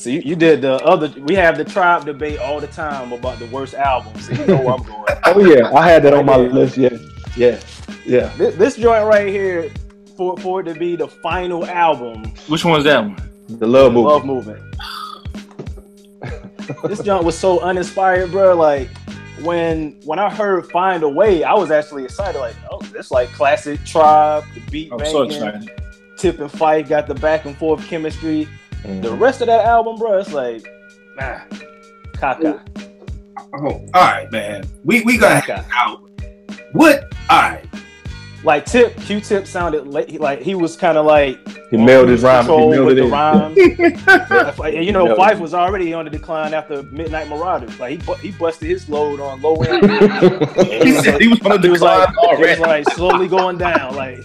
you did the other. We have the Tribe debate all the time about the worst albums. So you know where I'm going. Oh yeah, I had that on my list. Yeah. This joint right here, for it to be the final album. Which one's that one? The Love Movement. This joint was so uninspired, bro. Like when I heard "Find a Way," I was actually excited. Like, oh, that's like classic Tribe. The beat banging. So excited. Tip and Fife got the back and forth chemistry. The rest of that album, bro, it's like, caca. Oh, all right, man. We got out. What? All right. Like Q-Tip sounded like he was kind of like he mailed his rhyme. The rhymes. And you know, Fife was already on the decline after Midnight Marauders. Like he busted his load on low end. He said he was on the decline already. He was like slowly going down. Like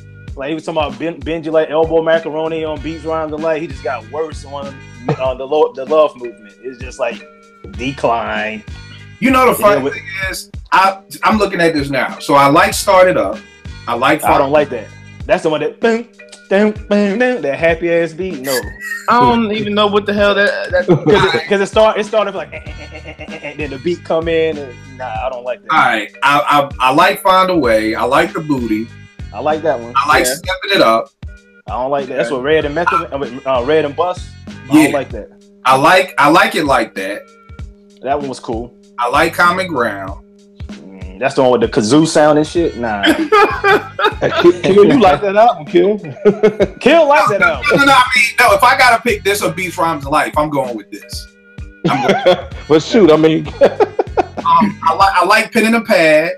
he was talking about Benji like elbow macaroni on beats, rhymes, and like he just got worse on the Love Movement. It's just like decline. You know the funny thing is, I'm looking at this now. So I like Started Up. I don't like that. That's the one that that happy ass beat. No, I don't even know what the hell that because it started like and then the beat come in and I don't like that. All right, I like Find a Way. I like The Booty. I like that one. I like Stepping It Up. I don't like that. That's what Red and Red and Bus. I don't like that. I like It Like That. That one was cool. I like Common Ground. That's the one with the kazoo sound and shit. Nah. Kill, you like that album, Kill? Kill like that album. No. I mean, no. If I gotta pick this or Beats, Rhymes, Life, I'm going with this. Well, shoot. I mean, I like Pen and a Pad,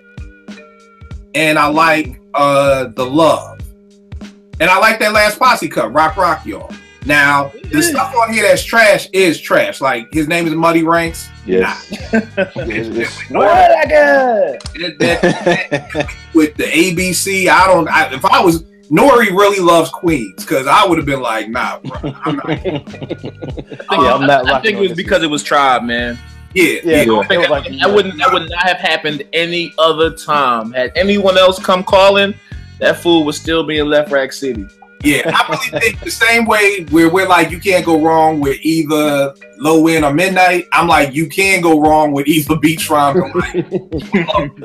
and I like The Love, and I like that last posse cut, Rock Y'all. Now, the stuff on here that's trash is trash. Like, his name is Muddy Ranks. Yes. With the ABC, if I was, Nori really loves Queens, because I would have been like, nah, bro. I'm not. I think it was because it was Tribe, man. Yeah. That would not have happened any other time. Had anyone else come calling, that fool was still being Left Rack City. Yeah, I really think the same way where we're like, you can't go wrong with either Low End or Midnight. I'm like, you can go wrong with either Beachfront or like,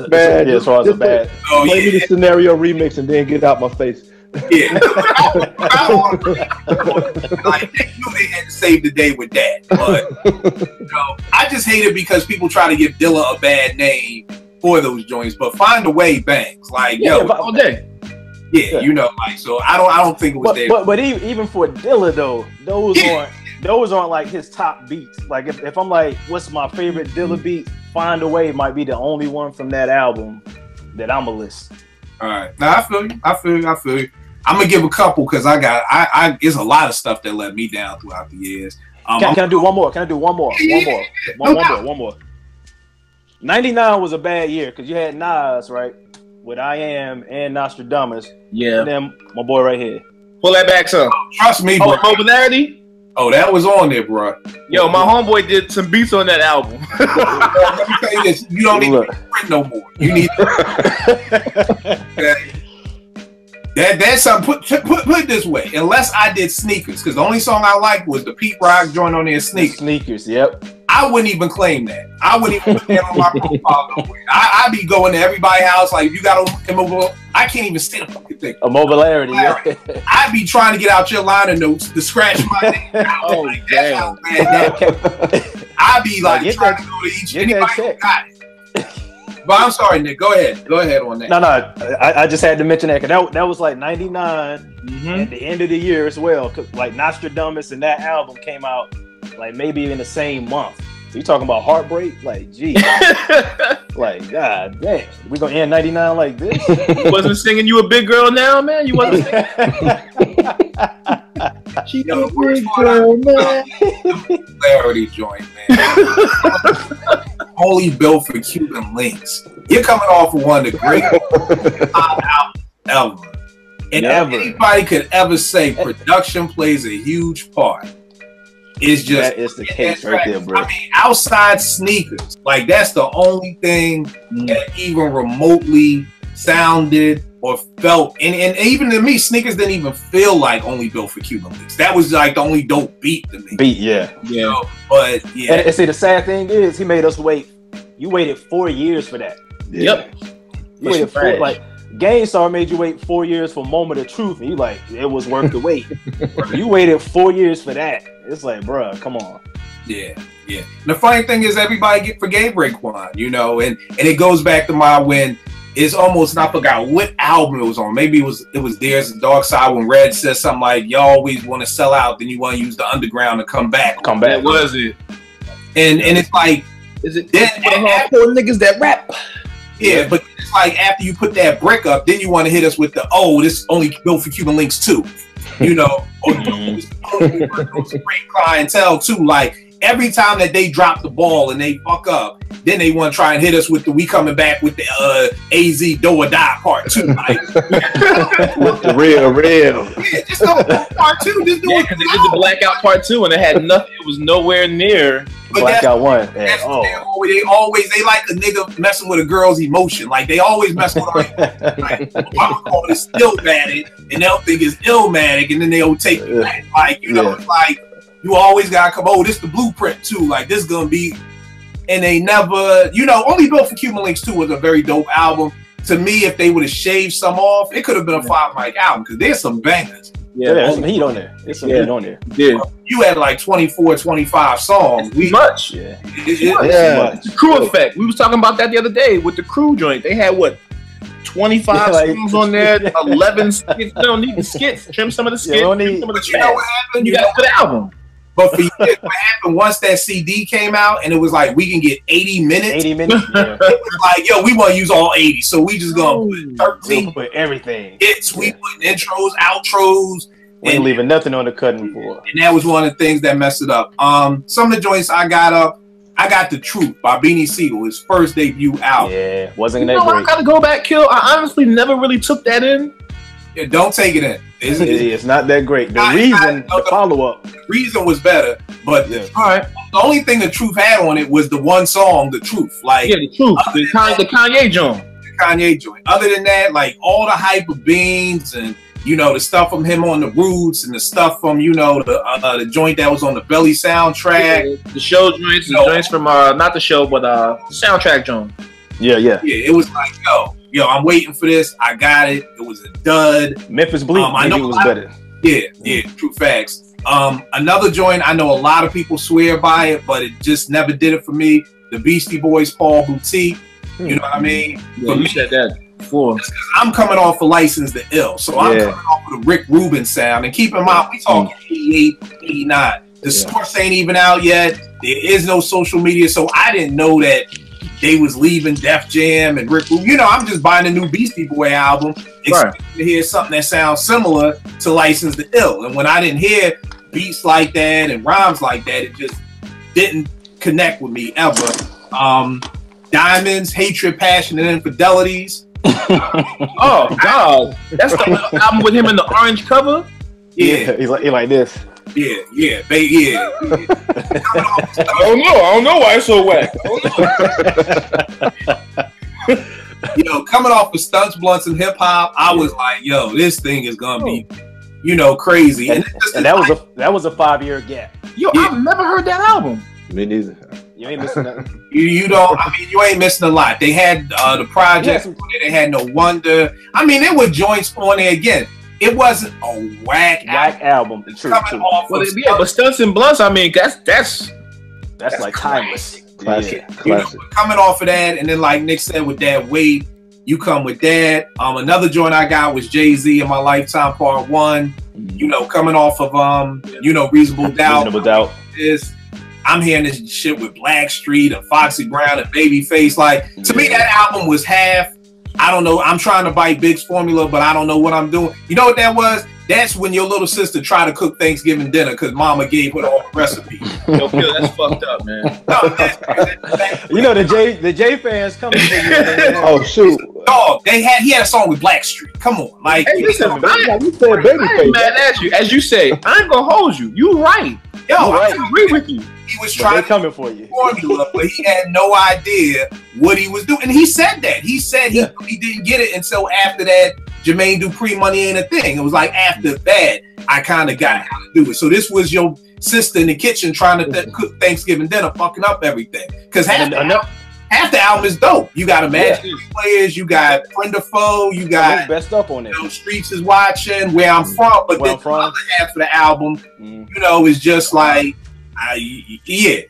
bad. Yeah, as far as the bad. Oh, Play me the scenario remix and then get out my face. Yeah. Like, they knew they had to save the day with that. But, I just hate it because people try to give Dilla a bad name for those joints, but Find a Way bangs. Like, all day. Yeah, like, so I don't think it was there. But even for Dilla though, those aren't like his top beats. Like if I'm like, what's my favorite Dilla beat? Find a Way might be the only one from that album that I'm a list. All right, now I feel you. I'm gonna give a couple because I it's a lot of stuff that let me down throughout the years. Can I do one more? One more. 99 was a bad year because you had Nas, right? With I Am and Nostradamus. Yeah. And then my boy right here. Pull that back some. Trust me, bro. Popularity? Oh, that was on there, bro. Yo, my homeboy did some beats on that album. Let me tell you this. You don't need to print no more. You need that's something. Put it this way. Unless I did Sneakers, because the only song I liked was the Pete Rock joint on there, Sneakers. Sneakers, yep. I wouldn't even claim that. I wouldn't even put that on my profile. I'd be going to everybody's house like, you got a I can't even say the fucking thing. A mobilarity. Yeah. I'd be trying to get out your liner notes to scratch my name. Oh, like, damn. I'd be like trying to go to each anybody who got it. But I'm sorry, Nick. Go ahead on that. No. I just had to mention that because that was like 99 at the end of the year as well. Cause like Nostradamus and that album came out like maybe in the same month. So you talking about heartbreak? Like, geez. Like, god damn. We gonna end 99 like this? You wasn't singing You a Big Girl Now, man? You wasn't singing? She a big girl, man. Clarity joint, man. Only built for Cuban links. You're coming off of one of the greatest pop albums ever. And if anybody could ever say production plays a huge part, it's just that is the case right there, bro. I mean, outside Sneakers, like that's the only thing that even remotely sounded or felt, and even to me, Sneakers didn't even feel like Only Built for Cuban Links. That was like the only dope beat to me. But yeah. And see, the sad thing is, he made us wait. You waited 4 years for that. Yep. You waited like Gangstar made you wait 4 years for Moment of Truth, and you like it was worth the wait. You waited 4 years for that. It's like, bruh, come on. Yeah. And the funny thing is, everybody forgave Raekwon, and it goes back to when it's almost, I forgot what album it was on. Maybe it was There's a Dark Side when Red says something like, "You always want to sell out, then you want to use the underground to come back." What was it? And it's like, is it hardcore niggas that rap? Yeah, but it's like after you put that brick up, then you want to hit us with this Only Built for Cuban Links too, or this great clientele too. Like every time that they drop the ball and they fuck up, then they want to try and hit us with we coming back with the AZ Do or Die part 2. Like, with the real. Yeah, just go part 2. Just do it. Because they did the Blackout part 2 and it had nothing. It was nowhere near Blackout 1. They like a nigga messing with a girl's emotion. Like they always mess with her. Like, I'm gonna call it Stillmatic, and they'll think it's Illmatic, and then they'll take it back. Like it's like you always gotta come. Oh, this the blueprint too. Like this is gonna be, and they never. Only Built for Cuban Links 2 was a very dope album. To me, if they would have shaved some off, it could have been a 5-mic album because there's some bangers. Yeah, there's some heat on there. Yeah. You had like 24, 25 songs. Much. It's a crew effect. We was talking about that the other day with the crew joint. They had 25 songs on there, 11 skits. You don't need the skits. Trim some of the skits. But you know what happened? You got a good album. But for you, what happened once that CD came out and it was like, we can get 80 minutes. 80 minutes? Yeah. It was like, yo, we want to use all 80. So we just going to put 13. Put everything. We put intros, outros, We ain't leaving nothing on the cutting board. And that was one of the things that messed it up. Some of the joints I got The Truth by Beanie Sigel, his first debut album. Yeah, wasn't that great. I gotta go back, Kill. I honestly never really took that in. Yeah, don't take it in. It's not that great. The follow-up. The reason was better, but all right. The only thing The Truth had on it was the one song, The Truth. Like, yeah, The Truth. The Kanye joint. The Kanye joint. Other than that, like all the hype of Beans and the stuff from him on the Roots and the stuff from the joint that was on the Belly soundtrack. Yeah, the show joints, the joints from not the show, but the soundtrack joint. Yeah. It was like, yo, I'm waiting for this. I got it. It was a dud. Memphis Bleak, I know it was better. Yeah, true facts. Another joint, I know a lot of people swear by it, but it just never did it for me. The Beastie Boys, Paul Boutique. You know what I mean? Yeah, you said that before. I'm coming off of License to Ill, so I'm coming off of the Rick Rubin sound. And keep in mind, we talking 88, 89. The source ain't even out yet. There is no social media, so I didn't know that they was leaving Def Jam and Rick Rubin. I'm just buying a new Beastie Boy album, expecting to hear something that sounds similar to License to Ill. And when I didn't hear beats like that and rhymes like that, it just didn't connect with me ever. Diamonds, Hatred, Passion, and Infidelities. Oh God, that's the album with him in the orange cover. Yeah, he's like this. Yeah. I don't know why it's so whack. Coming off of Stunts, Blunts, and Hip Hop, I was like, yo, this thing is gonna be, crazy. And that was a 5-year gap. Yo, I've never heard that album. Me neither. You ain't missing nothing. You ain't missing a lot. They had the projects on there. They had No Wonder. I mean, there were joints on there again. It wasn't a whack album. True. But Stunts and Blunts, I mean, that's like timeless. Classic. Coming off of that, and then like Nick said, with that weight, you come with that. Another joint I got was Jay-Z in My Lifetime Part 1. Coming off of Reasonable Doubt. Reasonable Doubt. I'm hearing this shit with Blackstreet and Foxy Brown and Babyface. Like, to me, that album was half. I don't know. I'm trying to bite Big's formula, but I don't know what I'm doing. You know what that was? That's when your little sister tried to cook Thanksgiving dinner because Mama gave her all the recipes. Yo, Phil, that's fucked up, man. The J fans coming for you. Oh shoot! Dog, he had a song with Blackstreet. Come on, like, hey, listen, I ain't mad at you. As you say, I ain't gonna hold you. You right. Yo, I agree with you. He was trying coming for you. Formula, but he had no idea what he was doing. And he said that. He said he didn't get it until after that Jermaine Dupri Money Ain't a Thing. It was like after that, I kind of got how to do it. So this was your sister in the kitchen trying to cook Thanksgiving dinner, fucking up everything. Because half the album is dope. You got Imaginary Players, you got Friend or Foe, you got best up on it. Streets is Watching, Where I'm From, but then the other half of the album, is just like, yeah.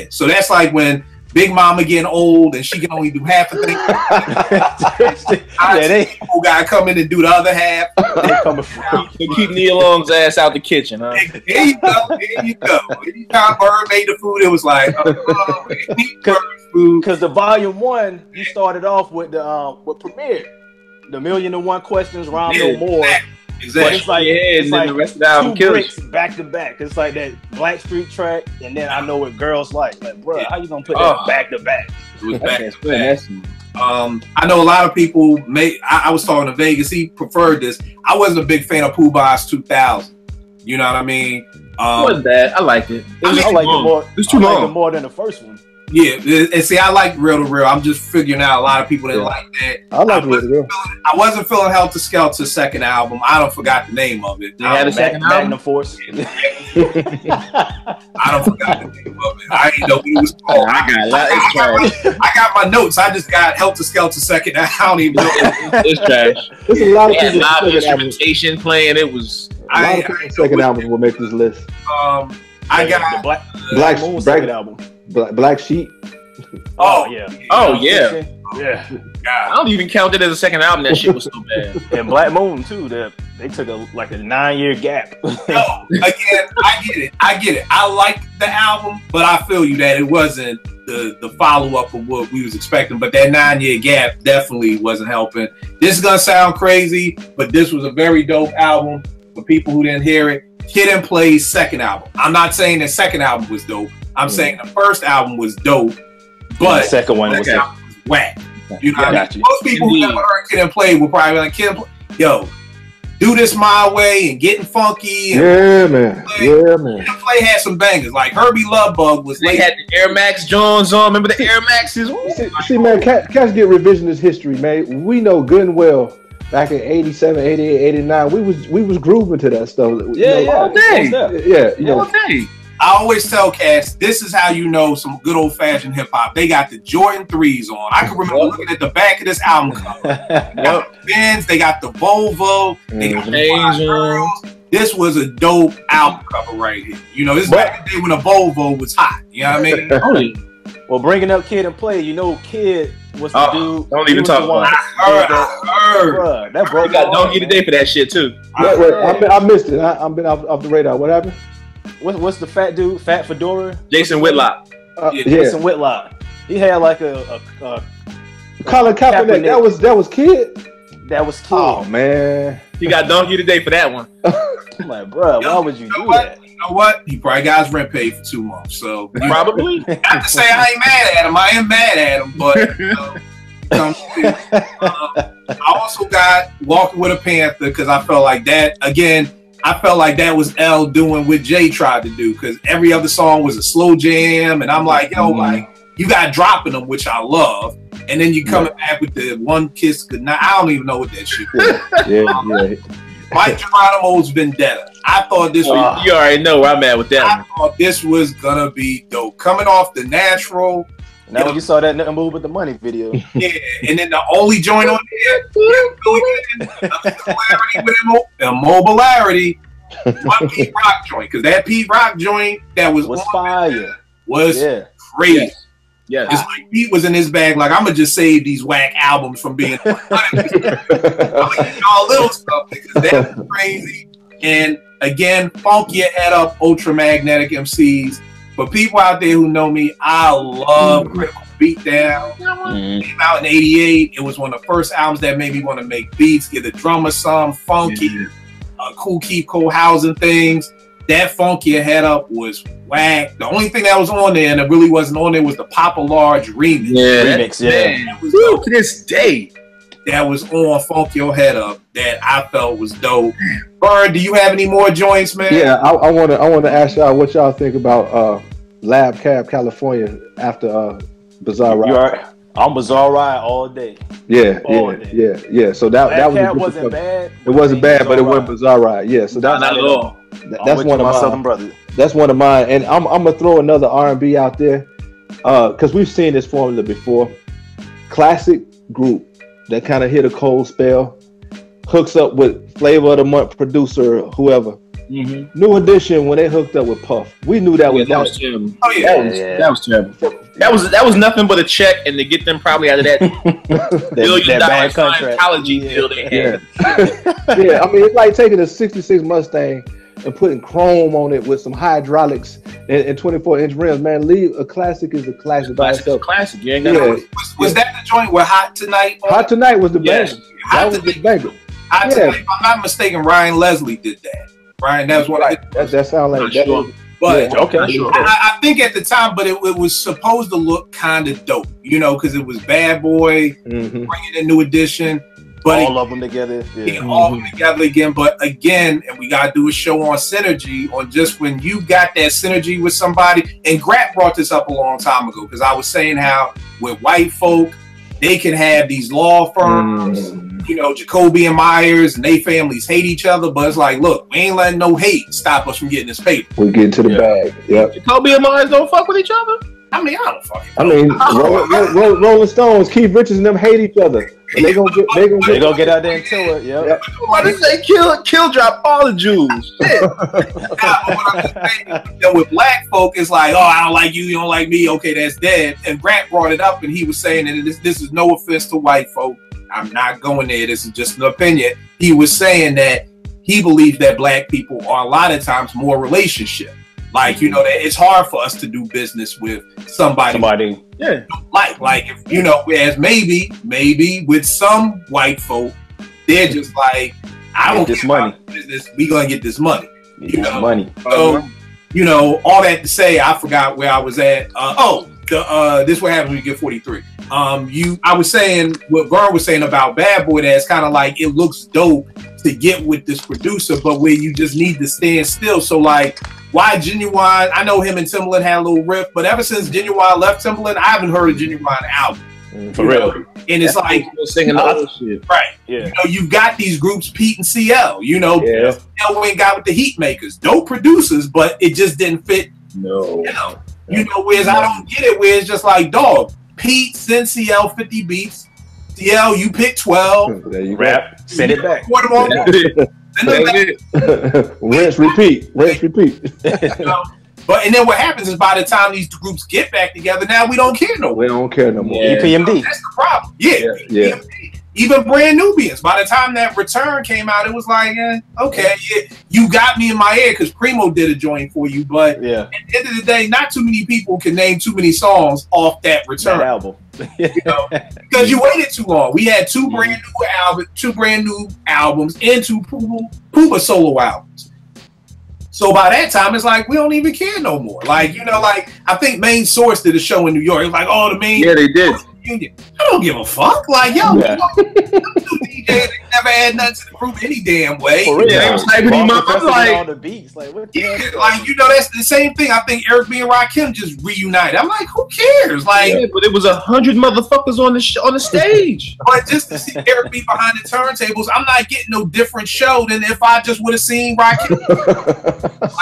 So that's like when Big Mama getting old and she can only do half a thing. People gotta come in and do the other half. They keep Neil Long's ass out the kitchen, huh? There you go. Anytime Vern made the food, it was like, because the volume 1, you started off with with Premier, the 1,000,001 Questions, Rhyme No More. Exactly. But it's like the rest of the album two bricks back to back. It's like that Blackstreet track, and then I Know What Girls Like. Like, bro, how you gonna put that back to back? It was back to back. I know a lot of people I was talking to Vegas. He preferred this. I wasn't a big fan of Pooh Bah's 2000. You know what I mean? It wasn't bad. I liked it. I like it more. It's too long. I like it more than the first one. Yeah, and see, I like Real to Real. I'm just figuring out a lot of people didn't like that. I like Real to Real. I wasn't feeling Helter Skelter's second album. I don't forgot the name of it. They had a second album? Magnum Force. I don't forgot the name of it. I didn't know what it was called. I got my notes. I just got Helter Skelter second. I don't even know. It's trash. There's a lot of people. Live instrumentation playing. It was. A lot of people's second albums will make this list. I got the Black Moon second album. Black Sheep. Oh yeah. God. I don't even count it as a second album. That shit was so bad. And Black Moon too. They took a 9-year gap. No, again, I get it. I like the album, but I feel you that it wasn't the follow up of what we was expecting. But that 9-year gap definitely wasn't helping. This is gonna sound crazy, but this was a very dope album. for people who didn't hear it, Kid and Play's second album. I'm not saying the second album was dope. I'm saying the first album was dope, but the second one was whack. You know what I mean? Most people who never heard Kid and Play will probably be like, Kid and Play, yo, Do This My Way and Getting Funky. And yeah, man. Kid and Play had some bangers. Like Herbie Lovebug was. They had the Air Max Jones on. Remember the Air Maxes? See, man, cats get revisionist history, man. We know good and well. Back in 87, 88, 89, we was grooving to that stuff. All day. All day. I always tell cats, this is how you know some good old fashioned hip hop. They got the Jordan 3s on. I can remember looking at the back of this album cover. They got the Benz, they got the Volvo, they got the Five Girls. This was a dope album cover right here. You know, this is back in the day when a Volvo was hot. You know what I mean? Well, bringing up Kid and Play, you know, Kid was the dude. Don't even talk about it. I heard. That broke. You got Don't Get a Day for that shit too. I missed it. I've been off the radar. What happened? What's the fat dude? Fat Fedora? Jason Whitlock. Jason Whitlock. He had like a Colin Kaepernick. That was Kid. That was Kid. Oh man. You got Don't Get a Day for that one. I'm like, bro, why would you do that? You know what? He probably got his rent paid for 2 months. So probably. Not to say I ain't mad at him. I am mad at him, but I also got Walking with a Panther because I felt like that again. I felt like that was L doing what Jay tried to do because every other song was a slow jam, and I'm like, yo, like you got dropping them, which I love, and then you coming back with the One Kiss Goodnight. I don't even know what that shit was. Mike Geronimo's Vendetta. I thought this was. You already know where I'm at with that. I thought this was gonna be dope. Coming off the Natural. Now when you saw that Nothing Move But the Money video. Yeah, and then the only joint on there, Immobilarity, one Pete Rock joint, because that Pete Rock joint that was fire. Was crazy. Yeah. It's like Pete was in his bag, like I'm gonna just save these whack albums from being I'm gonna give y'all little stuff because that was crazy. And again, funk your head up, ultramagnetic MCs. For people out there who know me, I love Critical Beatdown. Came out in '88. It was one of the first albums that made me want to make beats, get the drummer some funky, cool keep cool housing things. That Funk Your Head Up was whack. The only thing that was on there and it really wasn't on there was the Papa Large remix. That was dope to this day. That was on Funk Your Head Up that I felt was dope. Vern, do you have any more joints, man? Yeah, I want to ask y'all what y'all think about Lab Cab California after Bizarre Ride. I'm Bizarre Ride all day. Yeah. So that wasn't bad. It wasn't bad, but it wasn't Bizarre Ride. Yeah, so that's not at all. That's one of my Southern brothers. That's one of mine, and I'm gonna throw another R&B out there because we've seen this formula before. Classic group that kind of hit a cold spell, hooks up with Flavor of the Month producer, whoever. New Edition when they hooked up with Puff, we knew that was terrible. Oh yeah, that was terrible. That was nothing but a check, and to get them probably out of that $1 billion Scientology deal they had. Yeah, I mean it's like taking a '66 Mustang and putting chrome on it with some hydraulics and 24-inch rims. Man, a classic is a classic by itself. Classic, yeah. Was that the joint with Hot Tonight? Hot Tonight was the banger. That was the banger. Hot Tonight, if I'm not mistaken, Ryan Leslie did that. Ryan, that was what that sounds like that. Sure. But I think at the time, but it was supposed to look kind of dope, you know, because it was Bad Boy bringing a New Edition. But all of them together. All of them together again. But again, and we got to do a show on synergy, on just when you got that synergy with somebody. And Grant brought this up a long time ago because I was saying how with white folk, they can have these law firms, you know, Jacoby and Myers, and they families hate each other. But it's like, look, we ain't letting no hate stop us from getting this paper. We get into the bag. Yep. Jacoby and Myers don't fuck with each other? I mean, I don't fucking know. Rolling Stones, Keith Richards and them hate each other. They gonna get out there and kill it. Yep. Why did they kill drop all the Jews? With black folk, it's like, oh, I don't like you, you don't like me. Okay, that's dead. And Grant brought it up, and he was saying that this is no offense to white folk. I'm not going there. This is just an opinion. He was saying that he believes that black people are a lot of times more relationship. Like, you know, that it's hard for us to do business with somebody. Yeah. Like if, you know, as maybe with some white folk, they're just like, I don't this care money. about business. We gonna get this money. You know, money. So, all that to say, I forgot where I was at. This what happens when you get 43. I was saying what Vern was saying about Bad Boy. That's kind of like it looks dope to get with this producer, but where you just need to stand still. So like, why Genuine? I know him and Timbaland had a little riff, but ever since Genuine left Timbaland, I haven't heard a Genuine album. For real. And it's like singing the shit. Right. Yeah. You've got these groups, Pete and CL. CL ain't got with the Heat Makers. Dope producers, but it just didn't fit. No. Whereas I don't get it, where it's just like, dog, Pete send CL 50 beats. CL, you pick 12. There you rap, send it back. Rinse, repeat. But and then what happens is by the time these groups get back together, now we don't care no more. We don't care no more. Yeah. EPMD. That's the problem. Yeah. Even Brand Nubians. By the time that Return came out, it was like, okay, you got me in my ear because Primo did a joint for you. But at the end of the day, not too many people can name too many songs off that Return album. Because you waited too long. We had two brand new albums, and two Puma solo albums. So by that time, it's like we don't even care no more. Like I think Main Source did a show in New York. It was like, the main. Yeah, they did. Union. I don't give a fuck. Like, DJs never had nothing to the group any damn way. For real. They was hyping him up. I'm like, all the beats. Like, what the hell? That's the same thing. I think Eric B and Rakim just reunited. I'm like, who cares? Like, but it was 100 motherfuckers on the stage. But just to see Eric B behind the turntables, I'm not getting no different show than if I just would have seen Rakim.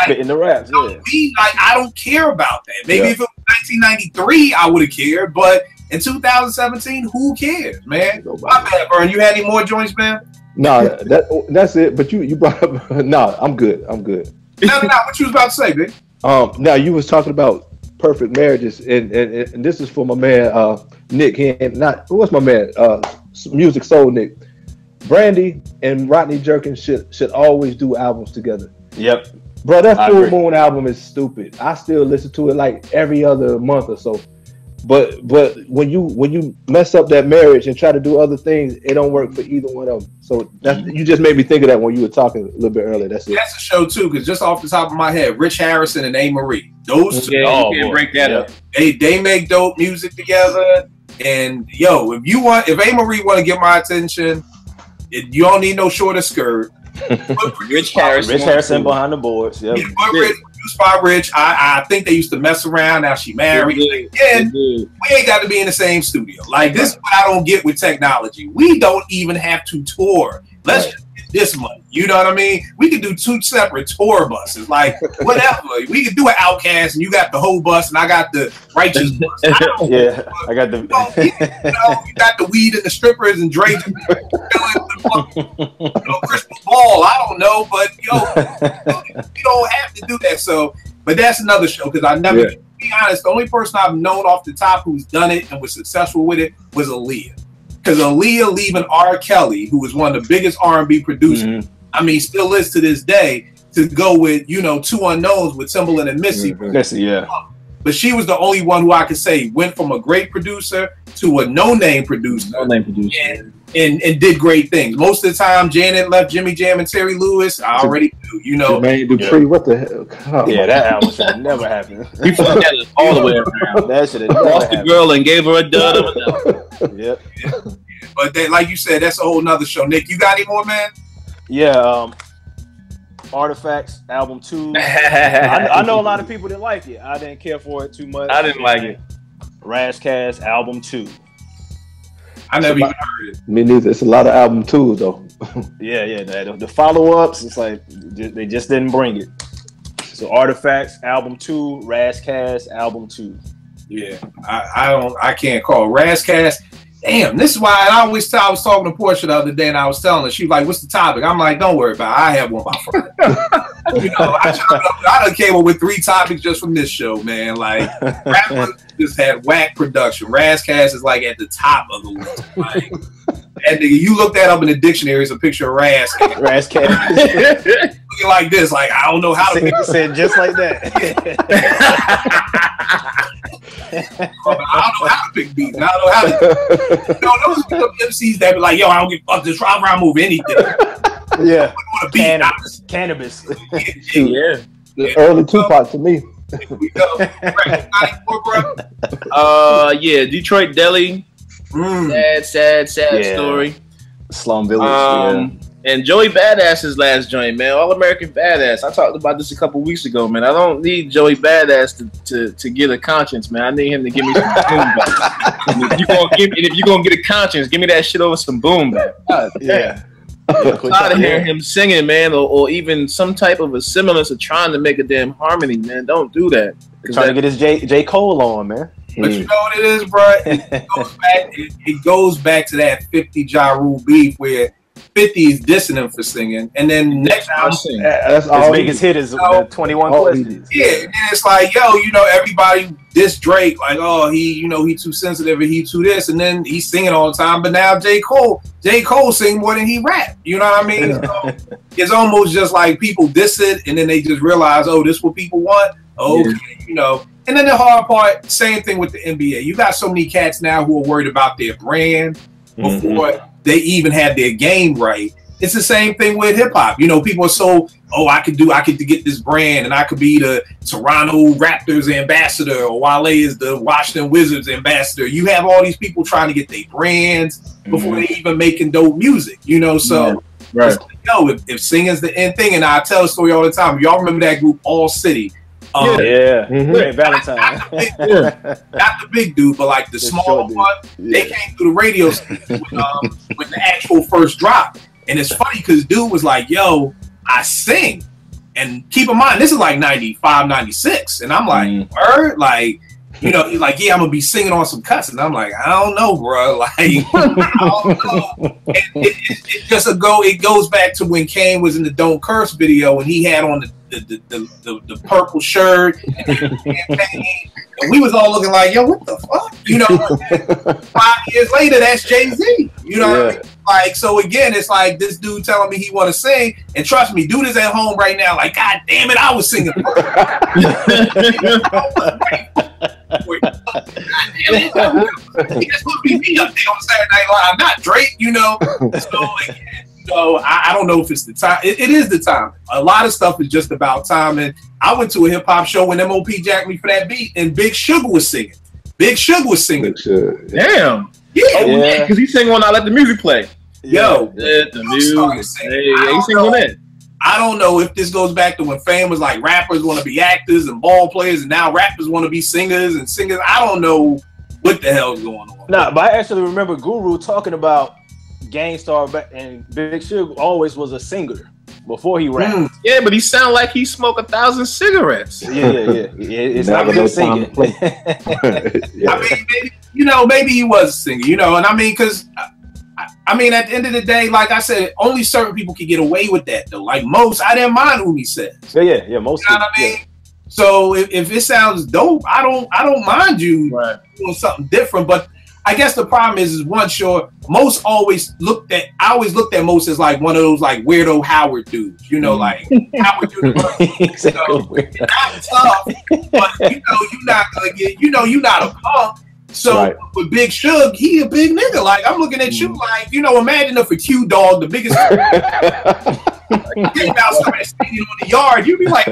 Spitting the raps. I don't care about that. Maybe if it was 1993, I would have cared, but in 2017, who cares, man? My bad, Vern. You had any more joints, man? No, that's it. But you brought up. No, I'm good. No. What you was about to say, big? Now you was talking about perfect marriages, and this is for my man Nick. What's my man? Music Soul Nick. Brandy and Rodney Jerkins should always do albums together. Yep. Bro, that Full Moon album is stupid. I still listen to it like every other month or so. But when you mess up that marriage and try to do other things, it don't work for either one of them. So you just made me think of that when you were talking a little bit earlier. That's it. That's a show too, because just off the top of my head, Rich Harrison and A. Marie, those two, you can't break that up. They make dope music together. And if A. Marie want to get my attention, you don't need no shorter skirt. Rich Harrison behind the boards. Yep. Produced by Rich. I think they used to mess around. Now she married. And we ain't got to be in the same studio. Like, this is what I don't get with technology. We don't even have to tour. Let's just get this money. You know what I mean? We could do 2 separate tour buses. Like, whatever. We could do an Outcast and you got the whole bus and I got the Righteous bus. I got the you got the weed and the strippers and Drake crystal ball. I don't know, but you don't have to do that. So, but that's another show because I never. To be honest, the only person I've known off the top who's done it and was successful with it was Aaliyah. Because Aaliyah leaving R. Kelly, who was one of the biggest R&B producers, I mean, still is to this day, to go with 2 Unknowns with Timbaland and Missy. But she was the only one who I could say went from a great producer to a no-name producer. And did great things. Most of the time, Janet left Jimmy Jam and Terry Lewis. I already knew, Jermaine Dupri, what the hell? That album should have never happened. You put that all the way around. That should have never lost the girl and gave her a dud. Yep. But like you said, that's a whole nother show. Nick, you got any more, man? Yeah. Artifacts album 2. I know a lot of people didn't like it. I didn't care for it too much. I didn't like it. Rashcast album 2. I never even heard it. Me neither. It's a lot of album 2s though. The follow-ups, it's like they just didn't bring it. So Artifacts album 2, Rashcast album 2. Yeah, I can't call Rashcast. Damn, this is why I was talking to Portia the other day, and I was telling her, she was like, "What's the topic?" I'm like, "Don't worry about it. I have one by Friday." I done came up with 3 topics just from this show, man. Like, Rapper just had whack production. Razzcast is like at the top of the list. Like, and nigga, you look that up in the dictionary, it's a picture of Razzcast. Looking like this, like I don't know how to say just like that. I don't know how to pick beats. I don't know how to. Those MCs that be like, "Yo, I don't give a fuck. Just try around, move anything." Yeah. Cannabis. Yeah. The early Tupac to me. Here we go. Yeah, Detroit Deli. Sad story. Slum Village. And Joey Badass's last joint, man. All American Badass. I talked about this a couple weeks ago, man. I don't need Joey Badass to get a conscience, man. I need him to give me some boom bap. If you're gonna get a conscience, give me that shit over some boom bap. Yeah. I'm tired of hearing him singing, man, or even some type of a semblance of trying to make a damn harmony, man. Don't do that. Trying to get his J. Cole on, man. But you know what it is, bro? It goes back to that 50 Ja Rule beef where 50 is dissing him for singing, and then next album, that's all. His biggest hit is 21 Questions. Yeah, and it's like, yo, everybody diss Drake, like, oh, he too sensitive, or he too this, and then he's singing all the time. But now J. Cole sing more than he rap. You know what I mean? So it's almost just like people diss it, and then they just realize, oh, this is what people want. Okay, And then the hard part, same thing with the NBA. You got so many cats now who are worried about their brand before they even have their game right. It's the same thing with hip hop. People are so, I could get this brand, and I could be the Toronto Raptors ambassador, or Wale is the Washington Wizards ambassador. You have all these people trying to get their brands before they even making dope music. So right. If singing's the end thing, and I tell a story all the time. Y'all remember that group All City? Valentine. Not the big dude, but like the smaller one. They came through the radio station when the actual first drop. And it's funny because dude was like, yo, I sing. And keep in mind, this is like 95, 96. And I'm like, word? Like, he's like, yeah, I'm going to be singing on some cuts. And I'm like, I don't know, bro. Like, I don't know. And it goes back to when Kane was in the Don't Curse video, and he had on the purple shirt and we was all looking like, yo, what the fuck? 5 years later, that's Jay-Z. What I mean? Like, so again, it's like this dude telling me he want to sing, and trust me, dude is at home right now like, God damn it, I was singing. He's supposed to be me up there on Saturday Night Live, not Drake, So I don't know if it's the time. It is the time. A lot of stuff is just about time. And I went to a hip hop show when MOP jacked me for that beat, and Big Sugar was singing. Damn. Yeah. Because he sang on I Let the Music Play. Yo. Let the music. He sang on that. I don't know if this goes back to when fame was like rappers want to be actors and ball players, and now rappers want to be singers and singers. I don't know what the hell's going on. Nah, but I actually remember Guru talking about Gangstar and Big Sugar always was a singer before he rapped. Yeah, but he sounded like he smoked 1,000 cigarettes. Yeah. It's not good singing. I mean, maybe he was a singer, and I mean, because at the end of the day, like I said, only certain people can get away with that, though. Like most, I didn't mind who he said. Yeah, most. You know what I mean? Yeah. So if it sounds dope, I don't mind you doing something different, but I guess the problem is one, sure, most always looked at most as like one of those like weirdo Howard dudes, like Howard dude. Not tough, but you're not gonna get, you're not a punk. So with Big Suge, he a big nigga. Like I'm looking at you like, imagine if a Q Dog, the biggest came out somebody standing on the yard, you'd be like,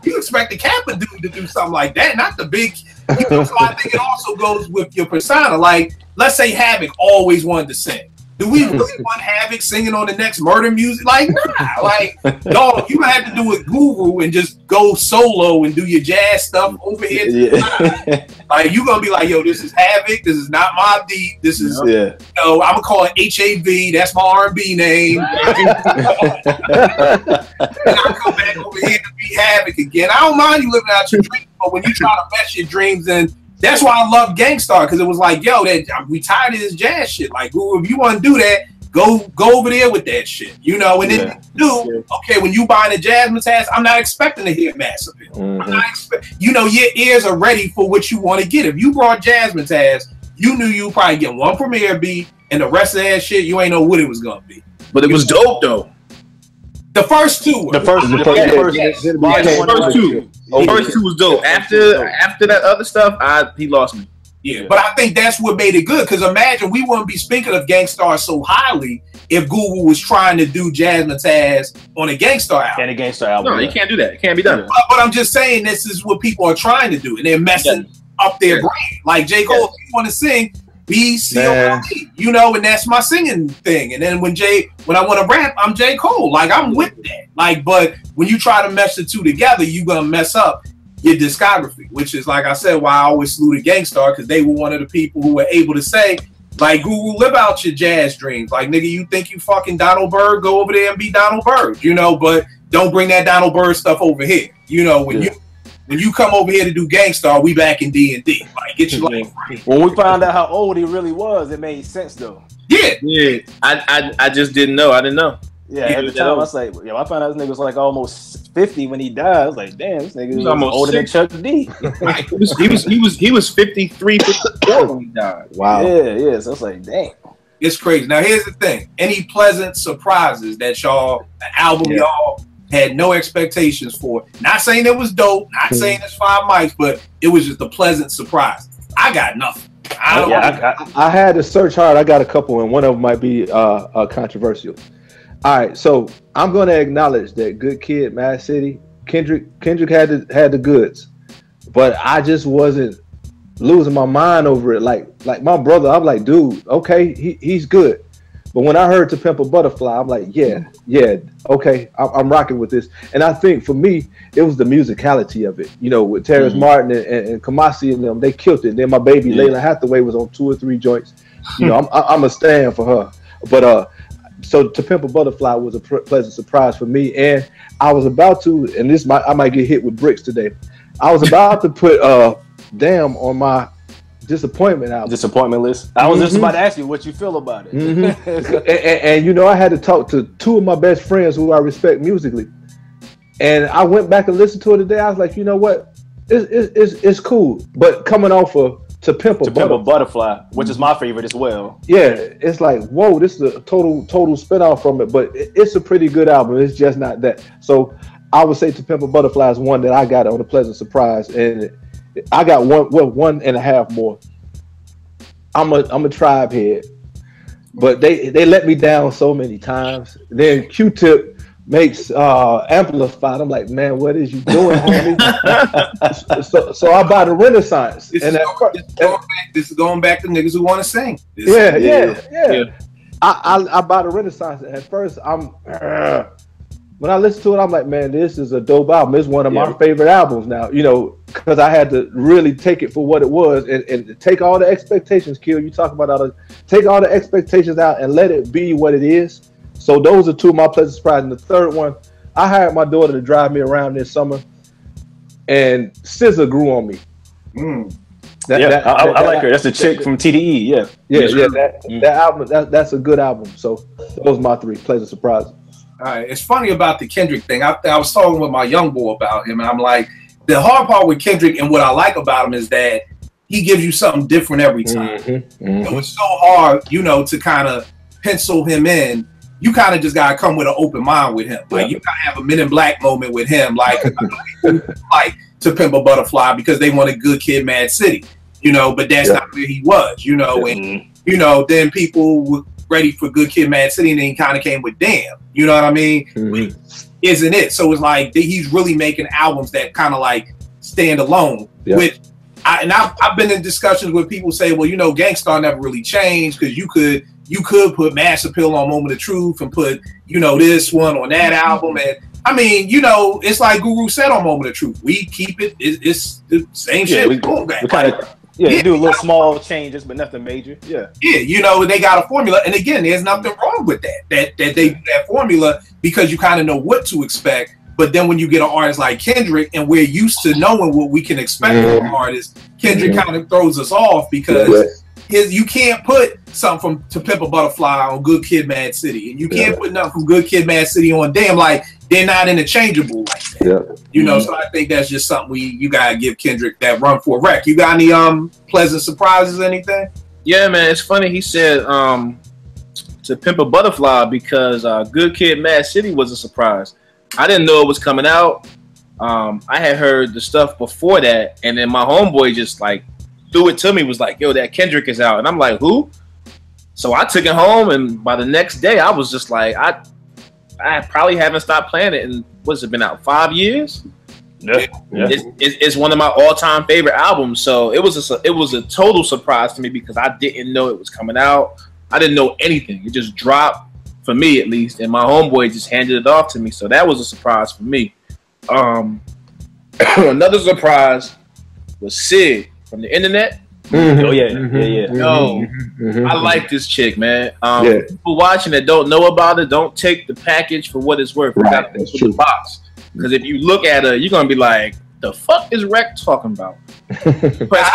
you expect the Kappa dude to do something like that, not the big. So I think it also goes with your persona. Like, let's say Havoc always wanted to sing. Do we really want Havoc singing on the next Murder music? Like, nah. Like, dog, you have to do a Guru and just go solo and do your jazz stuff over here. Yeah. Like, you're gonna be like, yo, this is Havoc. This is not Mobb Deep. This is, I'm gonna call it HAV. That's my R&B name. And I'll come back over here to be Havoc again. I don't mind you living out your dreams, but when you try to mess your dreams in. That's why I love Gangstar, because it was like, yo, we tired of this jazz shit. Like, if you want to do that, go over there with that shit, And then okay, when you buying a Jasmine Taz, I'm not expecting to hear Massive. I'm not your ears are ready for what you want to get. If you brought Jasmine Taz, you knew you probably get one premiere beat, and the rest of that shit, you ain't know what it was gonna be. But it was dope though. The first two. The first two was dope. After that other stuff, he lost me. Yeah, but I think that's what made it good. Because imagine we wouldn't be speaking of Gangstar so highly if Google was trying to do Jasmine Taz on a Gangstar album. And a Gangstar album. No, you can't do that. It can't be done. But I'm just saying this is what people are trying to do, and they're messing up their brain. Like J. Cole, if you want to sing, be C-O-L-E, you know, and that's my singing thing. And then when I want to rap, I'm J. Cole. Like, I'm with that. Like, but when you try to mesh the two together, you're going to mess up your discography, which is, like I said, why I always salute Gangstar, because they were one of the people who were able to say, like, Google, live out your jazz dreams. Like, nigga, you think you fucking Donald Byrd, go over there and be Donald Byrd, you know, but don't bring that Donald Byrd stuff over here. You know, when you come over here to do Gangstar, we back in D&D. Like, get your life right. When we found out how old he really was, it made sense, though. Yeah. I just didn't know. I didn't know. Yeah, at the time, I was like, I found out this nigga was like almost 50 when he died. I was like, damn, this nigga was almost older than Chuck D. he was 53, 54 when he died. Wow. Yeah. So I was like, damn. It's crazy. Now, here's the thing. Any pleasant surprises that y'all had no expectations for? Not saying it was dope, not saying it's 5 mics, but it was just a pleasant surprise. I got nothing. I had to search hard. I got a couple, and one of them might be controversial. All right, so I'm going to acknowledge that Good Kid, Mad City, Kendrick had the goods, but I just wasn't losing my mind over it. Like my brother, I'm like, dude, okay, he's good. But when I heard To Pimp a Butterfly, I'm like, yeah, okay, I'm rocking with this. And I think for me, it was the musicality of it. You know, with Terrence Martin and Kamasi and them, they killed it. And then my baby Layla Hathaway was on 2 or 3 joints. You know, I'm a stand for her. But so To Pimp a Butterfly was a pleasant surprise for me. And I was about to, and I might get hit with bricks today. I was about to put Damn on my disappointment album. Disappointment list. I was just about to ask you what you feel about it. and you know, I had to talk to 2 of my best friends who I respect musically. And I went back and listened to it today. I was like, you know what? It's cool. But coming off of To Pimp a Butterfly, which is my favorite as well. Yeah, it's like, whoa, this is a total spin-off from it, but it's a pretty good album. It's just not that. So I would say To Pimp a Butterfly is one that I got on a pleasant surprise, and I got 1.5 more. I'm a tribe head, but they let me down so many times. Then Q-Tip makes Amplified. I'm like, man, what is you doing, homie? so I buy the Renaissance. This is going back to niggas who want to sing. Yeah. I buy the Renaissance. At first, when I listen to it, I'm like, man, this is a dope album. It's one of my favorite albums now, you know, because I had to really take it for what it was and take all the expectations, Kill. You talk about take all the expectations out and let it be what it is. So those are 2 of my pleasant surprises. And the third one, I hired my daughter to drive me around this summer, and SZA grew on me. I like her. That's the chick from TDE. That album, that's a good album. So those are my 3 pleasant surprises. All right. It's funny about the Kendrick thing. I was talking with my young boy about him, and I'm like, the hard part with Kendrick and what I like about him is that he gives you something different every time. So it's so hard, you know, to kind of pencil him in. You kind of just got to come with an open mind with him. Like, you got to have a Men in Black moment with him, like To Pimp a Butterfly, because they wanted Good Kid, Mad City, you know, but that's not where he was, you know, and, you know, then people were ready for Good Kid, Mad City, and then he kind of came with Damn, you know what I mean? Isn't it? So it's like he's really making albums that kind of like stand alone. I've been in discussions with people say, well, you know, Gangstar never really changed, because you could put Mass Appeal on Moment of Truth and put, you know, this one on that album. And I mean, you know, it's like Guru said on Moment of Truth. We keep it, it's the same shit. We kind of do a little small changes, but nothing major. Yeah, you know, they got a formula. And again, there's nothing wrong with that they do that formula, because you kind of know what to expect. But then when you get an artist like Kendrick, and we're used to knowing what we can expect from artists, Kendrick kind of throws us off, because you can't put something from To Pimp a Butterfly on Good Kid, Mad City, and you can't put nothing from Good Kid, Mad City on Damn. Like, they're not interchangeable like that. You know, so I think that's just something you gotta give Kendrick that run for. Rec, you got any pleasant surprises, anything? Yeah, man, it's funny. He said To Pimp a Butterfly because Good Kid, Mad City was a surprise. I didn't know it was coming out. I had heard the stuff before that, and then my homeboy just like threw it to me, was like, yo, that Kendrick is out. And I'm like, who? So I took it home, and by the next day, I was just like, I probably haven't stopped playing it in, what's it been out, 5 years? Yeah. It's one of my all-time favorite albums. So it was a total surprise to me because I didn't know it was coming out. I didn't know anything. It just dropped, for me at least, and my homeboy just handed it off to me. So that was a surprise for me. Another surprise was Sid from the internet. Oh yeah. Yo, I like this chick, man. People watching that don't know about it, don't take the package for what it's worth. Right, that's true. The box. Because if you look at her, you're gonna be like, the fuck is Rec talking about? I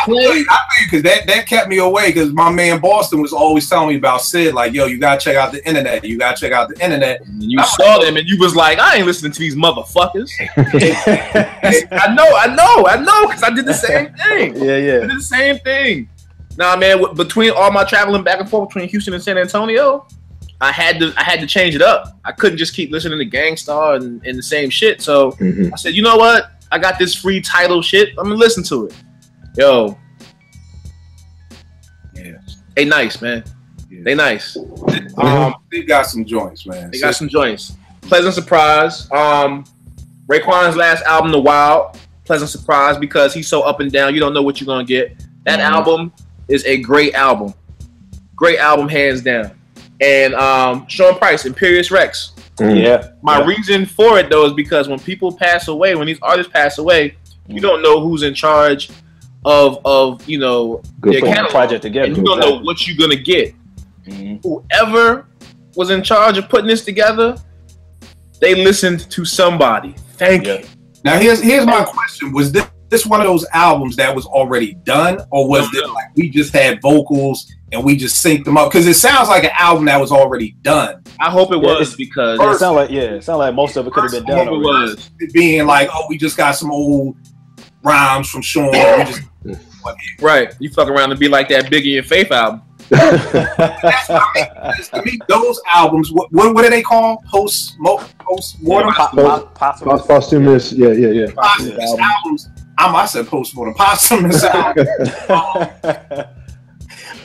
feel because that kept me away, because my man Boston was always telling me about Sid, like, yo, you gotta check out the internet. You gotta check out the internet. And you saw them and you was like, I ain't listening to these motherfuckers. I know, because I did the same thing. Yeah. I did the same thing. Nah, man, between all my traveling back and forth between Houston and San Antonio, I had to change it up. I couldn't just keep listening to Gangstar and the same shit. So I said, you know what? I got this free title shit. I'm gonna listen to it. Yo. Yeah. They nice, man. Yeah. They nice. They got some joints, man. They got some joints. Pleasant surprise. Raekwon's last album, The Wild. Pleasant surprise because he's so up and down. You don't know what you're gonna get. That album is a great album. Great album, hands down. And Sean Price, Imperious Rex. My reason for it, though, is because when people pass away, when these artists pass away, you don't know who's in charge of you know, their catalog, project together. and you don't know what you're gonna get. Whoever was in charge of putting this together, they listened to somebody. Thank you. Now here's my question: was this one of those albums that was already done, or was it like we just had vocals and we just synced them up? Because it sounds like an album that was already done. I hope it was, because it sounds like most of it could have been done. It was being like, oh, we just got some old rhymes from Sean. We just right. You fuck around and be like that Biggie and Faith album. To me, those albums, what do they call? Post-mortem? Posthumous, yeah. Posthumous albums. I said post-mortem. Posthumous albums.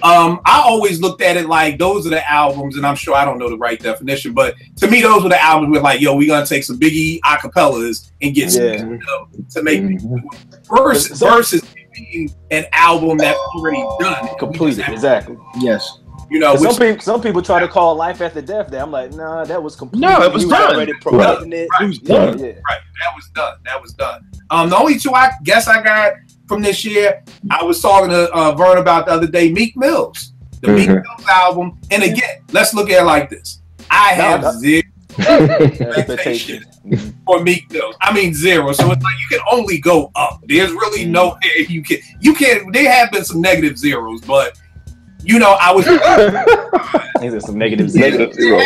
I always looked at it like those are the albums, and I'm sure I don't know the right definition, but to me, those were the albums where like, yo, we're gonna take some Biggie acapellas and get some to make versus being an album that's already done, completed. Exactly. Yes. You know, some people try to call Life After Death there. I'm like, nah, that was complete. No, it was done. Already promoting it. It was done. Right, that was done. The only two I guess I got from this year, I was talking to Vern about the other day, Meek Mill's. The Meek Mill's album. And again, let's look at it like this. I have zero expectations for Meek Mill. I mean zero. So it's like you can only go up. There's really no you can there have been some negative zeros, but you know, I was these are some negative zeros. You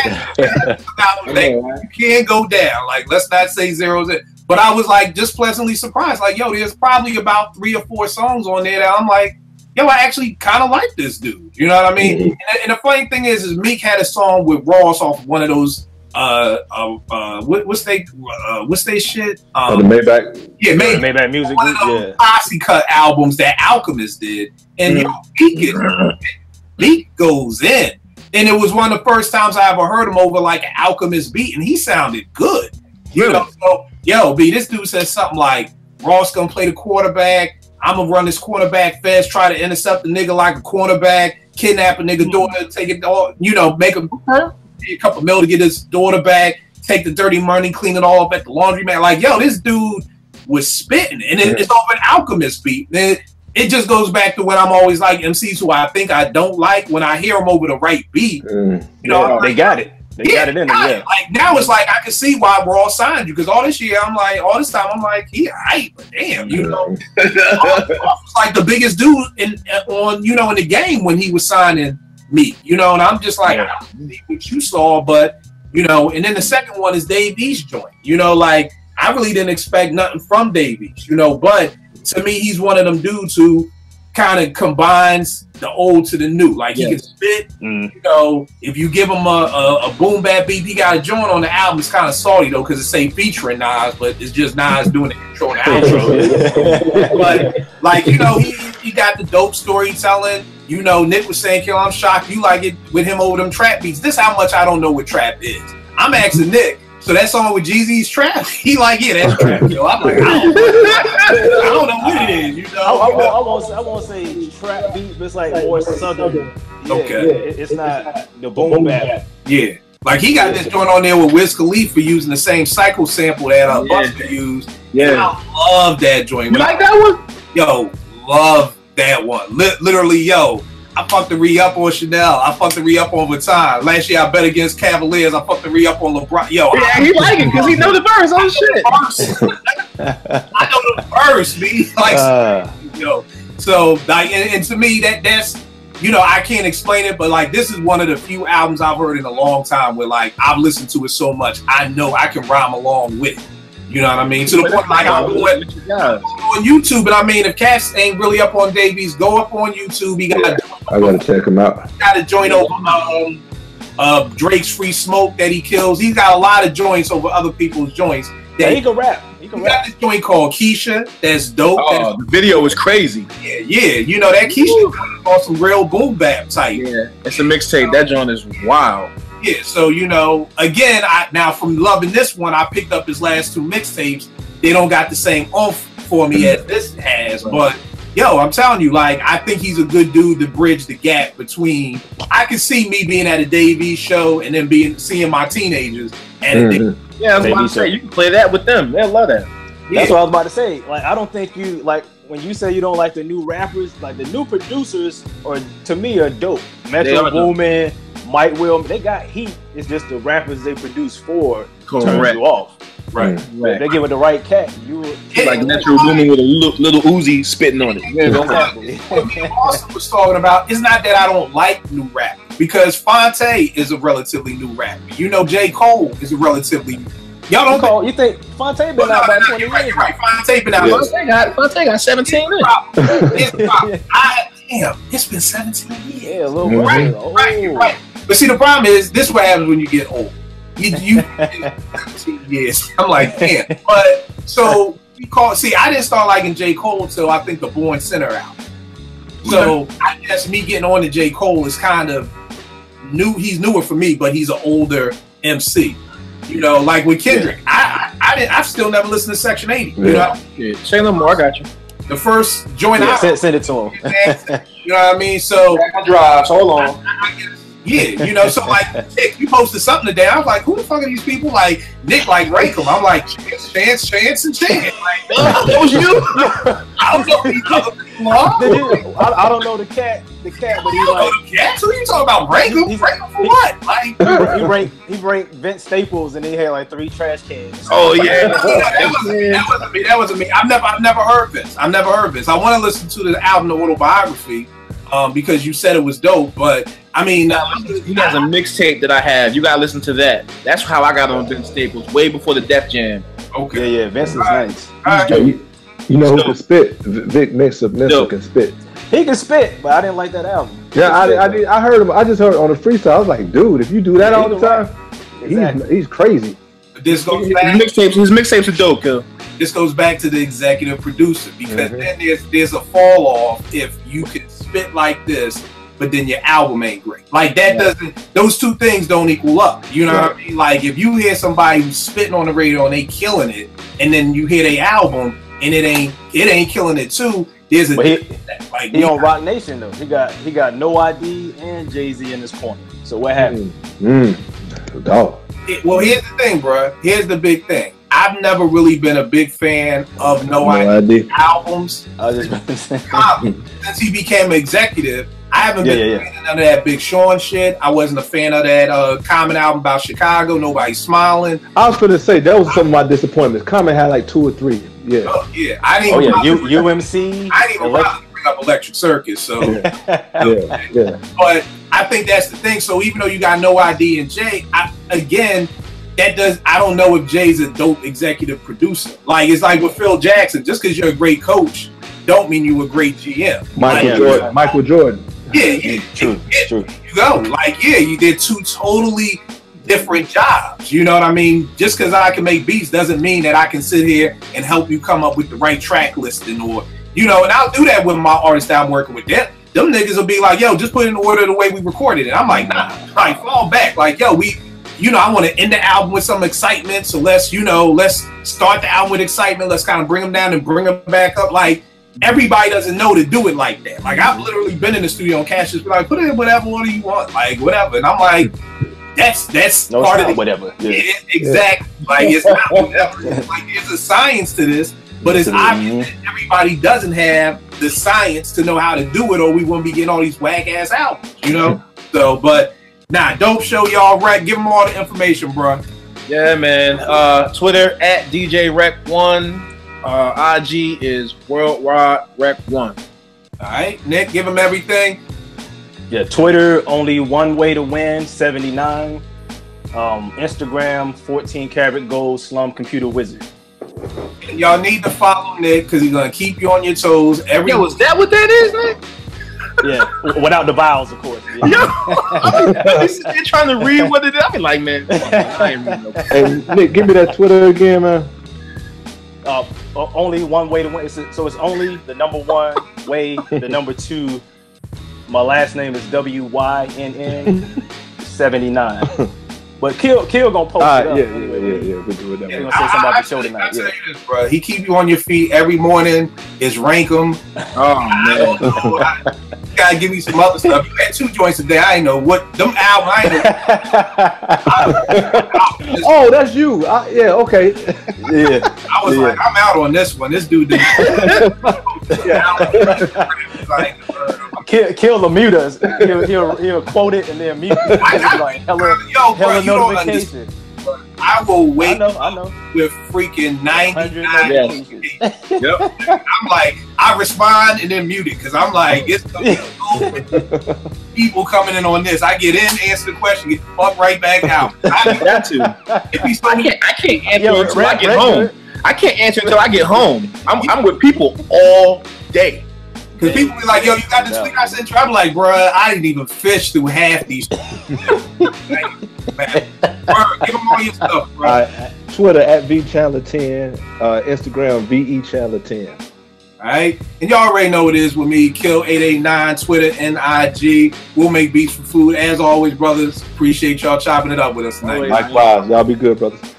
can't go down. Like, let's not say zeros. But I was like just pleasantly surprised. Like, yo, there's probably about 3 or 4 songs on there that I'm like, yo, I actually kind of like this dude. You know what I mean? And the funny thing is Meek had a song with Ross off one of those what's they shit? The Maybach. Yeah, Maybach Music Group. Yeah, posse cut albums that Alchemist did, and Meek goes in, and it was one of the first times I ever heard him over like an Alchemist beat, and he sounded good. You know, so yo, this dude says something like, Ross gonna play the quarterback. I'm gonna run this quarterback fast, try to intercept the nigga like a cornerback, kidnap a nigga daughter, take it all, you know, make him a couple mil to get his daughter back, take the dirty money, clean it all up at the laundromat. Like, yo, this dude was spitting, and it's off an Alchemist beat. It just goes back to what I'm always like, MCs who I think I don't like, when I hear them over the right beat. You know, they got it. They got it in there. Yeah. Like now it's like I can see why Raw signed you, because all this time I'm like, he hype, but damn, you know, was like the biggest dude in the game when he was signing me, you know, and I'm just like, I don't see what you saw, but you know, and then the second one is Dave East joint, you know, like I really didn't expect nothing from Dave East, you know, but to me he's one of them dudes who kind of combines the old to the new. Like he can spit, you know, if you give him a boom bap beat, he got a joint on the album. It's kind of salty though, because it say featuring Nas, but it's just Nas doing the intro and outro. But like, you know, he got the dope storytelling. You know, Nick was saying, "Kill, I'm shocked you like it with him over them trap beats." This how much I don't know what trap is. I'm asking Nick. So that song with Jeezy's trap, he like, yeah, that's trap. Yo, I'm like, I don't know what it is. You know, I won't say trap beat, but it's like more southern. Yeah, okay, it's not the boom bap. Yeah, like he got this joint on there with Wiz Khalifa using the same cycle sample that Busta used. Yeah, I love that joint. You like that one? Yo, love that one. Literally, yo. I fucked the re-up on Chanel. I fucked the re-up on Vuitton. Last year I bet against Cavaliers. I fucked the re-up on LeBron. Yo, yeah, he like it because he know the verse. Oh shit! I know the verse, me. Like, yo. So, like, and to me, that's, you know, I can't explain it, but like, this is one of the few albums I've heard in a long time where like I've listened to it so much, I know I can rhyme along with it. You know what I mean? To the point, like, I'm on YouTube, and I mean, if cats ain't really up on Davies, go up on YouTube. He got I gotta check him out. Got a joint over Drake's Free Smoke that he kills. He's got a lot of joints over other people's joints. Yeah, he can rap. He got this joint called Keisha. That's dope. Oh, the video was crazy. Yeah. You know that Keisha on some real boom bap type. Yeah, it's a mixtape. That joint is wild. Yeah, so you know, again, now from loving this one, I picked up his last two mixtapes. They don't got the same oomph for me as this has, but yo, I'm telling you, like, I think he's a good dude to bridge the gap between. I can see me being at a Davies show and then seeing my teenagers at a Yeah, that's what I'm saying. You can play that with them. They'll love that. That's what I was about to say. Like, I don't think you like when you say you don't like the new rappers. Like the new producers, or to me, are dope. Metro Boomin, Mike Will, they got heat. It's just the rappers they produce for turn you off. Right. If they get with the right cat, you like Metro Boomin with a little Uzi spitting on it. Yeah, exactly. What me and Austin was talking about, it's not that I don't like new rap, because Fonte is a relatively new rapper. You know, J. Cole is a relatively. Y'all don't call. You think Fonte been out about 20 years? Right. Fonte been out. Fonte got 17 in. Damn, it's been 17 years. Yeah, a little bit. Right. But see, the problem is, this is what happens when you get old. You 17 years. I'm like, damn. But so I didn't start liking J. Cole until I think the Born Sinner album. So I guess me getting on to J. Cole is kind of new. He's newer for me, but he's an older MC. You know, like with Kendrick, I've still never listened to Section 80. You know, say no more. I got you. The first joint send it to him. You know what I mean? So drives. Hold on. Yeah, you know, so like, Nick, you posted something today. I was like, who the fuck are these people? Like, Nick, like, rank them. I'm like, Chance, and Chance. Like, that was you? I don't know these other people are. I don't know the cat, but he's like, the cat? So you talking about rank them? Rank them for what? Like, he ranked Vince Staples, and he had like 3 trash cans. Oh yeah, that wasn't me. I've never heard this. I want to listen to the album, the autobiography, because you said it was dope, but. I mean, he has a mixtape that I have. You gotta listen to that. That's how I got on Vince Staples, way before the Def Jam. Okay. Yeah, Vince is nice. Right. You know who can spit? Vic Mensa can spit. He can spit, but I didn't like that album. Yeah, I heard him. I just heard it on the freestyle. I was like, dude, if you do that all the time, he's crazy. But this goes back. His mixtapes are dope, Kill. This goes back to the executive producer, because then there's a fall off if you can spit like this, but then your album ain't great. Like that those two things don't equal up. You know what I mean? Like if you hear somebody who's spitting on the radio and they killing it, and then you hear their album and it ain't killing it too, there's a he on Rock Nation though. He got No ID and Jay-Z in his corner. So what happened? Dog. Well, here's the thing, bro. Here's the big thing. I've never really been a big fan of No ID albums. I was just about to say. Since he became an executive, I haven't been a fan of none of that Big Sean shit. I wasn't a fan of that Common album about Chicago, Nobody's Smiling. I was going to say, that was some of my disappointments. Common had like 2 or 3. Yeah. I didn't UMC. I didn't even bring up Electric Circus. So, yeah. But I think that's the thing. So even though you got No ID and Jay, I don't know if Jay's a dope executive producer. Like it's like with Phil Jackson. Just because you're a great coach, don't mean you're a great GM. Michael Jordan. Yeah, true. You go. Like, you did 2 totally different jobs. You know what I mean? Just because I can make beats doesn't mean that I can sit here and help you come up with the right track listing or You know, and I'll do that with my artists that I'm working with. Them niggas will be like, yo, just put it in order the way we recorded it. I'm like, nah, like fall back. Like, yo, I want to end the album with some excitement. So let's start the album with excitement. Let's kind of bring them down and bring them back up. Like, everybody doesn't know to do it like that. Like, I've literally been in the studio and Cash just be like, put in whatever order you want, like whatever. And I'm like, that's no, part of the whatever. Yeah. Exactly. Like, it's not whatever. Like, there's a science to this, but it's obvious that everybody doesn't have the science to know how to do it, or we wouldn't be getting all these whack ass albums, you know. So, but nah, dope show, y'all. Right, give them all the information, bro. Yeah, man. Twitter at DJRec1. IG is Worldwide Rec1. All right, Nick, give them everything. Yeah, Twitter, only one way to win, 79. Instagram, 14 karat gold slum computer wizard. And y'all need to follow Nick because he's gonna keep you on your toes. Yo, is that what that is, Nick? Yeah, without the vowels, of course. Yeah. Yo, they're trying to read what it is. I be like, man, I ain't reading no. Hey, Nick, give me that Twitter again, man. Only one way to win. So it's only the number one way, the number two. My last name is WYNN 79. But Kill gonna post it up. Yeah. We'll do it that way. We're gonna say something about the show tonight. I tell you this, bro. He keep you on your feet every morning. Is rank them. Oh man, you gotta give me some other stuff. You had 2 joints a day. I ain't know what them albums. I ain't know. Oh, that's you. Yeah, okay. Yeah. I was like, I'm out on this one. This dude did. Kill the mute us. He'll quote it and then mute it. Like hella notification. I will wait. I know. With freaking 99. Yep. I'm like, I respond and then mute it because I'm like, it's people coming in on this. I get in, answer the question, get the fuck right back out. I got to. I can't answer until I get home. I can't answer until I get home. I'm with people all day. Because people be like, yo, you got this tweet I sent you? I'm like, bruh, I didn't even fish through half these. Man. Bruh, give them all your stuff, bro. Twitter at VChandler10, Instagram VEChandler10. All right, and y'all already know what it is with me. Kill889, Twitter and IG. We'll make beats for food as always, brothers. Appreciate y'all chopping it up with us tonight. Likewise, y'all be good, brothers.